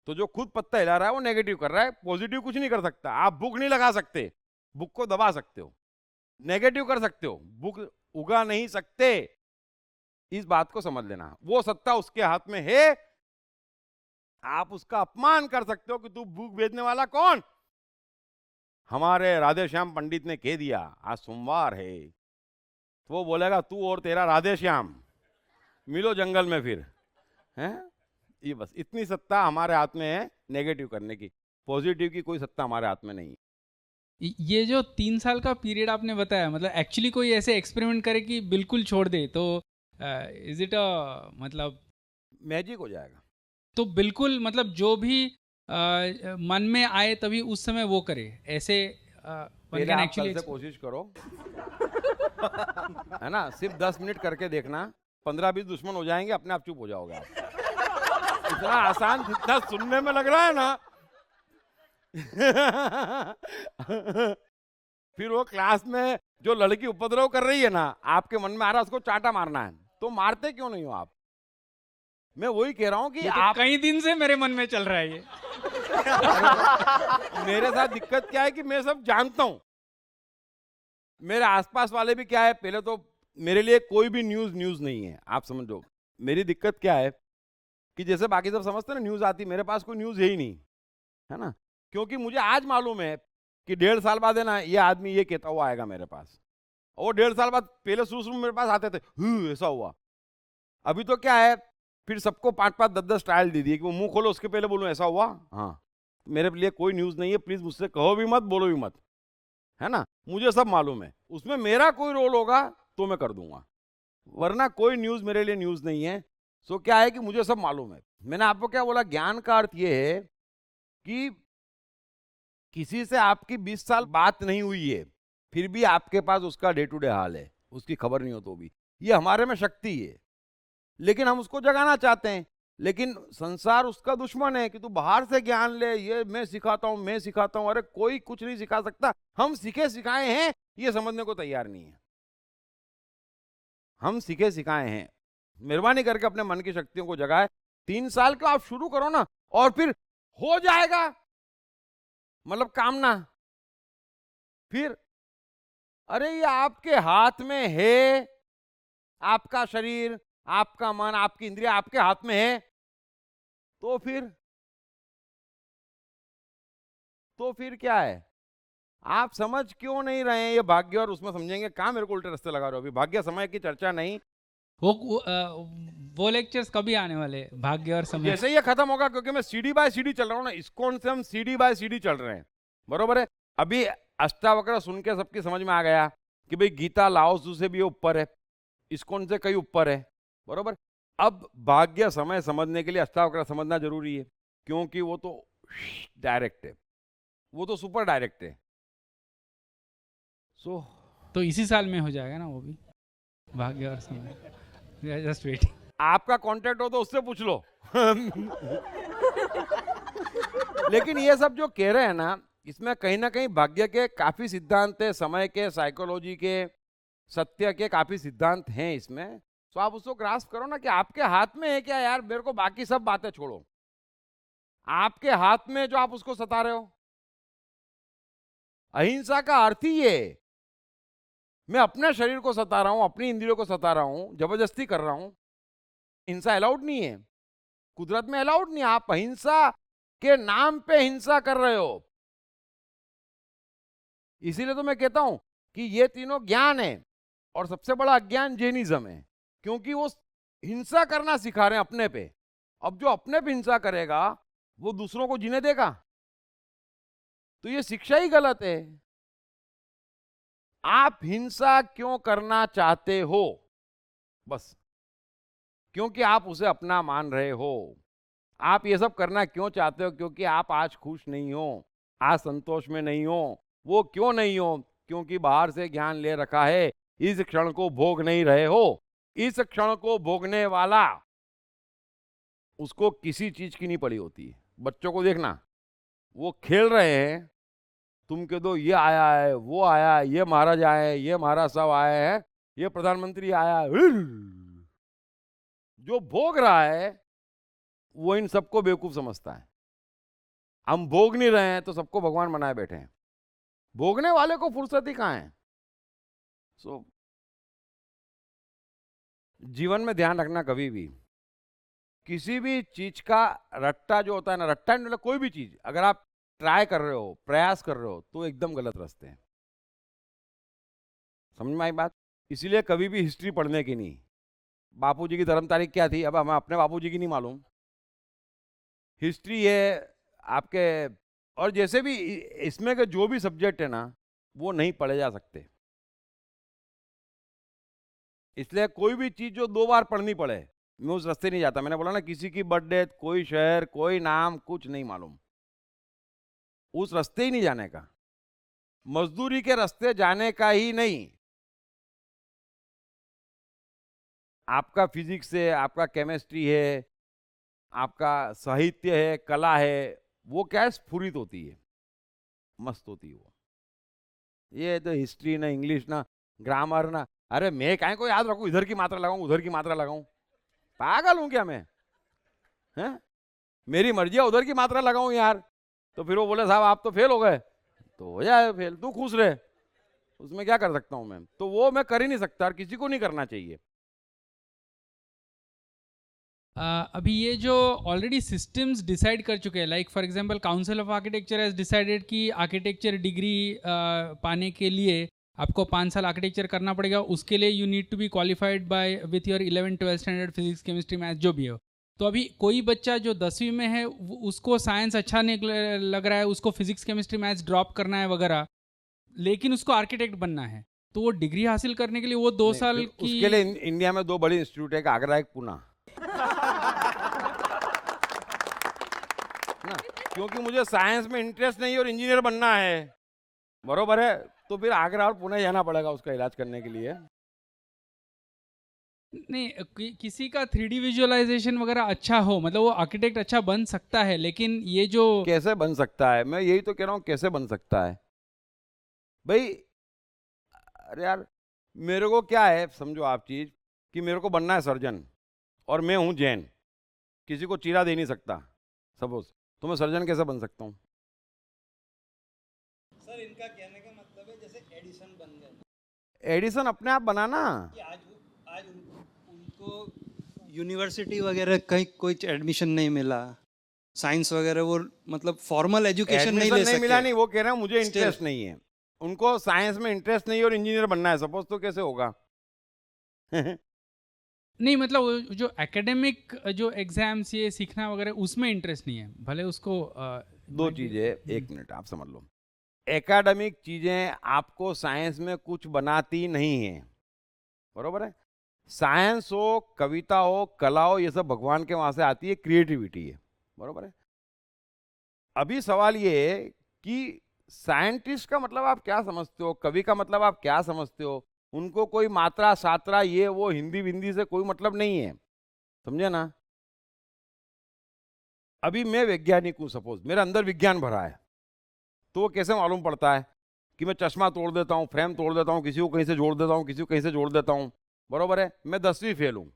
तो जो खुद पत्ता हिला रहा है वो नेगेटिव कर रहा है, पॉजिटिव कुछ नहीं कर सकता। आप बुक नहीं लगा सकते, बुक को दबा सकते हो। नेगेटिव कर सकते हो, बुक उगा नहीं सकते। इस बात को समझ लेना, वो सत्ता उसके हाथ में है। आप उसका अपमान कर सकते हो कि तू बुक भेजने वाला कौन। हमारे राधे श्याम पंडित ने कह दिया आज सोमवार है, तो वो बोलेगा तू और तेरा राधे श्याम मिलो जंगल में फिर, हैं? ये बस इतनी सत्ता हमारे हाथ में है नेगेटिव करने की। पॉजिटिव की कोई सत्ता हमारे हाथ में नहीं है। ये जो 3 साल का पीरियड आपने बताया, मतलब एक्चुअली कोई ऐसे एक्सपेरिमेंट करे कि बिल्कुल छोड़ दे, तो इज इट मतलब मैजिक हो जाएगा। तो बिल्कुल मतलब जो भी मन में आए तभी उस समय वो करे, ऐसे पहले आप कल से कोशिश करो है ना, सिर्फ 10 मिनट करके देखना, 15-20 दुश्मन हो जाएंगे, अपने आप चुप हो जाओगे आप। इतना आसान जितना सुनने में लग रहा है ना फिर वो क्लास में जो लड़की उपद्रव कर रही है ना, आपके मन में आ रहा है उसको चाटा मारना है, तो मारते क्यों नहीं हो आप? मैं वही कह रहा हूं कि आप कई दिन से मेरे मन में चल रहा है ये। मेरे साथ दिक्कत क्या है कि मैं सब जानता हूं। मेरे आसपास वाले भी क्या है, पहले तो मेरे लिए कोई भी न्यूज नहीं है, आप समझो। मेरी दिक्कत क्या है कि जैसे बाकी सब समझते हैं ना, न्यूज आती, मेरे पास कोई न्यूज है ही नहीं, है ना। क्योंकि मुझे आज मालूम है कि 1.5 साल बाद है ना ये आदमी ये कहता हुआ आएगा मेरे पास, और 1.5 साल बाद पहले शुरू मेरे पास आते थे ऐसा हुआ। अभी तो क्या है, फिर सबको 5-5, 10-10 ट्रायल दे दिए कि वो मुंह खोलो उसके पहले बोलूं ऐसा हुआ। हाँ, मेरे लिए कोई न्यूज नहीं है, प्लीज मुझसे कहो भी मत, बोलो भी मत, है ना। मुझे सब मालूम है, उसमें मेरा कोई रोल होगा तो मैं कर दूंगा, वरना कोई न्यूज मेरे लिए न्यूज नहीं है। सो क्या है कि मुझे सब मालूम है। मैंने आपको क्या बोला, ज्ञान का अर्थ ये है कि किसी से आपकी 20 साल बात नहीं हुई है, फिर भी आपके पास उसका डे टू डे हाल है, उसकी खबर नहीं हो तो भी, ये हमारे में शक्ति है। लेकिन हम उसको जगाना चाहते हैं, लेकिन संसार उसका दुश्मन है कि तू बाहर से ज्ञान ले, ये मैं सिखाता हूं, मैं सिखाता हूं। अरे कोई कुछ नहीं सिखा सकता, हम सीखे सिखाए हैं, ये समझने को तैयार नहीं है। हम सीखे सिखाए हैं, मेहरबानी करके अपने मन की शक्तियों को जगाए। 3 साल का आप शुरू करो ना, और फिर हो जाएगा, मतलब कामना। फिर अरे ये आपके हाथ में है, आपका शरीर, आपका मन, आपकी इंद्रिया आपके हाथ में है, तो फिर क्या है? आप समझ क्यों नहीं रहे हैं ये भाग्य, और उसमें समझेंगे कहां मेरे को उल्टे रास्ते लगा रहे हो। अभी भाग्य समय की चर्चा नहीं, वो लेक्चर्स कभी आने वाले, भाग्य और समय? जैसे ये खत्म होगा, क्योंकि मैं सीडी बाय सीडी चल रहा हूँ ना, इस्कॉन से हम सीडी बाय सीडी चल रहे हैं, बरोबर है। अभी अष्टावक्र सुन के सबकी समझ में आ गया कि भाई गीता लाओ त्सु से भी ऊपर है, इस्कॉन से कहीं ऊपर है, बरोबर। अब भाग्य समय समझने के लिए अष्टावक्र समझना जरूरी है, क्योंकि वो तो डायरेक्ट है, वो तो सुपर डायरेक्ट है। तो इसी साल में हो जाएगा ना वो भी, भाग्य और समय? Just wait. आपका कांटेक्ट हो तो उससे पूछ लो लेकिन ये सब जो कह रहे हैं ना, इसमें कहीं ना कहीं भाग्य के काफी सिद्धांत है, समय के, साइकोलॉजी के, सत्य के काफी सिद्धांत हैं इसमें। तो आप उसको ग्रास्प करो ना कि आपके हाथ में है क्या यार, मेरे को बाकी सब बातें छोड़ो, आपके हाथ में जो आप उसको सता रहे हो। अहिंसा का अर्थ ही ये, मैं अपने शरीर को सता रहा हूं, अपनी इंद्रियों को सता रहा हूं, जबरदस्ती कर रहा हूं। हिंसा अलाउड नहीं है, कुदरत में अलाउड नहीं है। आप अहिंसा के नाम पे हिंसा कर रहे हो। इसीलिए तो मैं कहता हूं कि ये तीनों ज्ञान है, और सबसे बड़ा अज्ञान जैनिज्म है, क्योंकि वो हिंसा करना सिखा रहे हैं अपने पे। अब जो अपने पे हिंसा करेगा वो दूसरों को जीने देगा, तो ये शिक्षा ही गलत है। आप हिंसा क्यों करना चाहते हो? बस क्योंकि आप उसे अपना मान रहे हो। आप ये सब करना क्यों चाहते हो? क्योंकि आप आज खुश नहीं हो, आज संतोष में नहीं हो। वो क्यों नहीं हो? क्योंकि बाहर से ज्ञान ले रखा है, इस क्षण को भोग नहीं रहे हो। इस क्षण को भोगने वाला, उसको किसी चीज की नहीं पड़ी होती। बच्चों को देखना, वो खेल रहे हैं, तुम कह दो ये आया है, वो आया है, ये महाराज आए हैं, ये महाराज साहब आए हैं, ये प्रधानमंत्री आया है, जो भोग रहा है वो इन सबको बेवकूफ समझता है। हम भोग नहीं रहे हैं तो सबको भगवान बनाए बैठे हैं, भोगने वाले को फुर्सत ही कहाँ है। सो जीवन में ध्यान रखना, कभी भी किसी भी चीज का रट्टा जो होता है ना, रट्टा मतलब कोई भी चीज अगर आप ट्राई कर रहे हो, प्रयास कर रहे हो, तो एकदम गलत रास्ते हैं। समझ में आई बात? इसीलिए कभी भी हिस्ट्री पढ़ने की नहीं। बापूजी की धर्म तारीख क्या थी, अब हमें अपने बापूजी की नहीं मालूम। हिस्ट्री है आपके, और जैसे भी इसमें के जो भी सब्जेक्ट है ना, वो नहीं पढ़े जा सकते। इसलिए कोई भी चीज जो 2 बार पढ़नी पड़े, मैं उस रास्ते नहीं जाता। मैंने बोला ना, किसी की बर्थडे, कोई शहर, कोई नाम, कुछ नहीं मालूम, उस रास्ते ही नहीं जाने का। मजदूरी के रास्ते जाने का ही नहीं। आपका फिजिक्स है, आपका केमिस्ट्री है, आपका साहित्य है, कला है, वो क्या है, स्फुरित होती है, मस्त होती है वो। ये तो हिस्ट्री ना, इंग्लिश ना, ग्रामर ना, अरे मैं काहे को याद रखूं, इधर की मात्रा लगाऊं, उधर की मात्रा लगाऊं, पागल हूं क्या मैं? हैं? मेरी मर्जी है उधर की मात्रा लगाऊं यार, तो फिर वो बोले साहब आप तो फेल हो गए, तो हो जाए फेल, तू खुश रहे, उसमें क्या कर सकता हूं मैं? तो वो मैं कर ही नहीं सकता, और किसी को नहीं करना चाहिए। अभी ये जो ऑलरेडी सिस्टम्स डिसाइड कर चुके हैं, like for example council of architecture has decided कि आर्किटेक्चर डिग्री पाने के लिए आपको 5 साल आर्किटेक्चर करना पड़ेगा। उसके लिए you need to be qualified by with your 11-12 standard physics chemistry math जो भी हो। तो अभी कोई बच्चा जो 10वीं में है उसको साइंस अच्छा नहीं लग रहा है, उसको फिजिक्स केमिस्ट्री मैथ्स ड्रॉप करना है वगैरह, लेकिन उसको आर्किटेक्ट बनना है, तो वो डिग्री हासिल करने के लिए वो 2 साल फिर की। उसके लिए इंडिया में 2 बड़ी इंस्टीट्यूट है, एक आगरा, एक पुणे ना, क्योंकि मुझे साइंस में इंटरेस्ट नहीं है और इंजीनियर बनना है, बरोबर है, तो फिर आगरा और पुणे जाना पड़ेगा उसका इलाज करने के लिए। नहीं किसी का 3D विजुअलाइजेशन वगैरह अच्छा हो, मतलब वो आर्किटेक्ट अच्छा बन सकता है, लेकिन ये जो कैसे बन सकता है, मैं यही तो कह रहा हूँ, कैसे बन सकता है भाई? अरे यार, मेरे को क्या है, समझो आप चीज कि मेरे को बनना है सर्जन, और मैं हूं जैन, किसी को चीरा दे नहीं सकता सपोज, तो मैं सर्जन कैसे बन सकता हूं? सर इनका कहने का मतलब है जैसे एडिसन बन गए, एडिसन अपने आप बनाना, कि आज उनको यूनिवर्सिटी वगैरह कहीं कोई एडमिशन नहीं मिला, साइंस वगैरह वो मतलब फॉर्मल एजुकेशन नहीं ले एडमिशन नहीं सके। मिला, नहीं वो कह रहे हैं मुझे Still. इंटरेस्ट नहीं है, उनको साइंस में इंटरेस्ट नहीं है और इंजीनियर बनना है सपोज, तो कैसे होगा? नहीं मतलब वो जो एकेडमिक जो एग्जाम्स ये सीखना वगैरह उसमें इंटरेस्ट नहीं है, भले उसको 2 चीजें, 1 मिनट आप समझ लो, एकेडमिक चीजें आपको साइंस में कुछ बनाती नहीं है, बरोबर है? साइंस हो, कविता हो, कला हो, ये सब भगवान के वहां से आती है, क्रिएटिविटी है, बरोबर है? अभी सवाल ये है कि साइंटिस्ट का मतलब आप क्या समझते हो, कवि का मतलब आप क्या समझते हो? उनको कोई मात्रा सात्रा ये वो हिंदी विंदी से कोई मतलब नहीं है, समझे ना? अभी मैं वैज्ञानिक हूं सपोज, मेरे अंदर विज्ञान भरा है, तो वो कैसे मालूम पड़ता है कि मैं चश्मा तोड़ देता हूँ, फ्रेम तोड़ देता हूँ, किसी को कहीं से जोड़ देता हूँ, किसी को कहीं से जोड़ देता हूँ, बरोबर है? मैं 10वीं फेल हूँ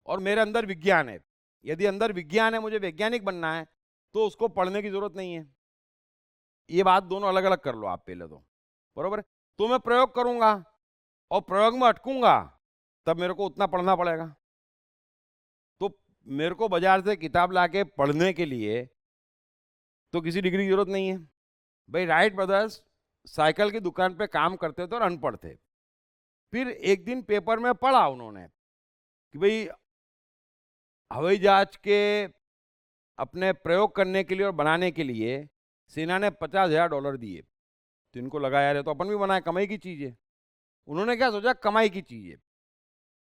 और मेरे अंदर विज्ञान है। यदि अंदर विज्ञान है, मुझे वैज्ञानिक बनना है, तो उसको पढ़ने की जरूरत नहीं है। ये बात दोनों अलग अलग कर लो आप पहले तो, बरोबर है? तो मैं प्रयोग करूंगा और प्रयोग में अटकूंगा, तब मेरे को उतना पढ़ना पड़ेगा। तो मेरे को बाजार से किताब लाके पढ़ने के लिए तो किसी डिग्री की जरूरत नहीं है भाई। राइट ब्रदर्स साइकिल की दुकान पे काम करते थे और अनपढ़ थे। फिर एक दिन पेपर में पढ़ा उन्होंने कि भाई हवाई जहाज के अपने प्रयोग करने के लिए और बनाने के लिए सेना ने $50,000 दिए। तो इनको लगा यार ये तो अपन भी बनाए, कमाई की चीज़ है। उन्होंने क्या सोचा, कमाई की चीज़ है।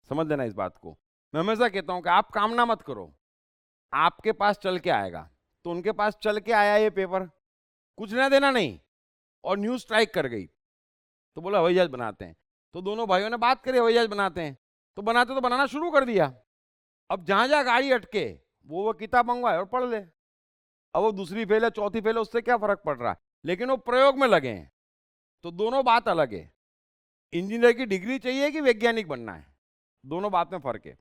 समझ लेना इस बात को। मैं हमेशा कहता हूँ कि आप काम ना मत करो, आपके पास चल के आएगा। तो उनके पास चल के आया ये पेपर, कुछ ना देना नहीं, और न्यूज़ स्ट्राइक कर गई। तो बोला हवाई जहाज बनाते हैं। तो दोनों भाइयों ने बात करी हवाई जहाज बनाते हैं। तो बनाना शुरू कर दिया। अब जहाँ जहाँ गाड़ी अटके वो किताब मंगवाए और पढ़ ले। अब वो दूसरी फेल है, चौथी फेल है, उससे क्या फर्क पड़ रहा है, लेकिन वो प्रयोग में लगे हैं। तो दोनों बात अलग है। इंजीनियर की डिग्री चाहिए कि वैज्ञानिक बनना है, दोनों बात में फर्क है।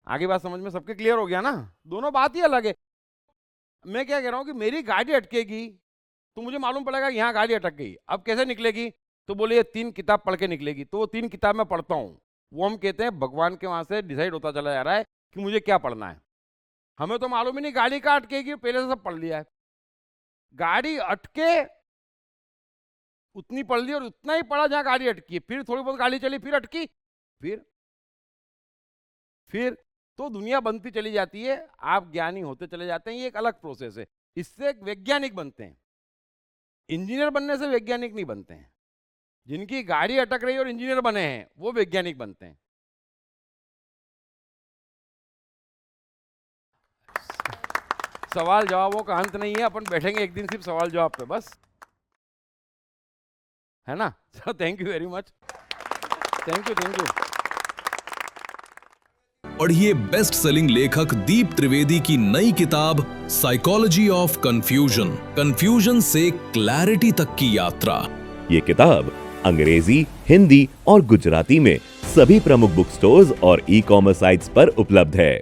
आगे बात समझ में सबके क्लियर हो गया ना? दोनों बात ही अलग है। मैं क्या कह रहा हूं कि मेरी गाड़ी अटकेगी तो मुझे मालूम पड़ेगा यहाँ गाड़ी अटक गई, अब कैसे निकलेगी? तो बोले ये 3 किताब पढ़ के निकलेगी। तो वो 3 किताब मैं पढ़ता हूँ, वो हम कहते हैं भगवान के वहां से डिसाइड होता चला जा रहा है कि मुझे क्या पढ़ना है। हमें तो मालूम ही नहीं गाड़ी का अटकेगी, पहले से सब पढ़ लिया है। गाड़ी अटके उतनी पढ़ ली और उतना ही पढ़ा जहां गाड़ी अटकी, फिर थोड़ी बहुत गाड़ी चली, फिर अटकी, फिर तो दुनिया बनती चली जाती है, आप ज्ञानी होते चले जाते हैं। ये एक अलग प्रोसेस है, इससे एक वैज्ञानिक बनते हैं। इंजीनियर बनने से वैज्ञानिक नहीं बनते हैं। जिनकी गाड़ी अटक रही और इंजीनियर बने हैं वो वैज्ञानिक बनते हैं। सवाल जवाबों का अंत नहीं है, अपन बैठेंगे एक दिन सिर्फ सवाल जवाब पे बस, है ना? So thank you very much, thank you. पढ़िए बेस्ट सेलिंग लेखक दीप त्रिवेदी की नई किताब साइकोलॉजी ऑफ कंफ्यूजन, कंफ्यूजन से क्लैरिटी तक की यात्रा। ये किताब अंग्रेजी, हिंदी और गुजराती में सभी प्रमुख बुक स्टोर्स और ई-कॉमर्स साइट्स पर उपलब्ध है।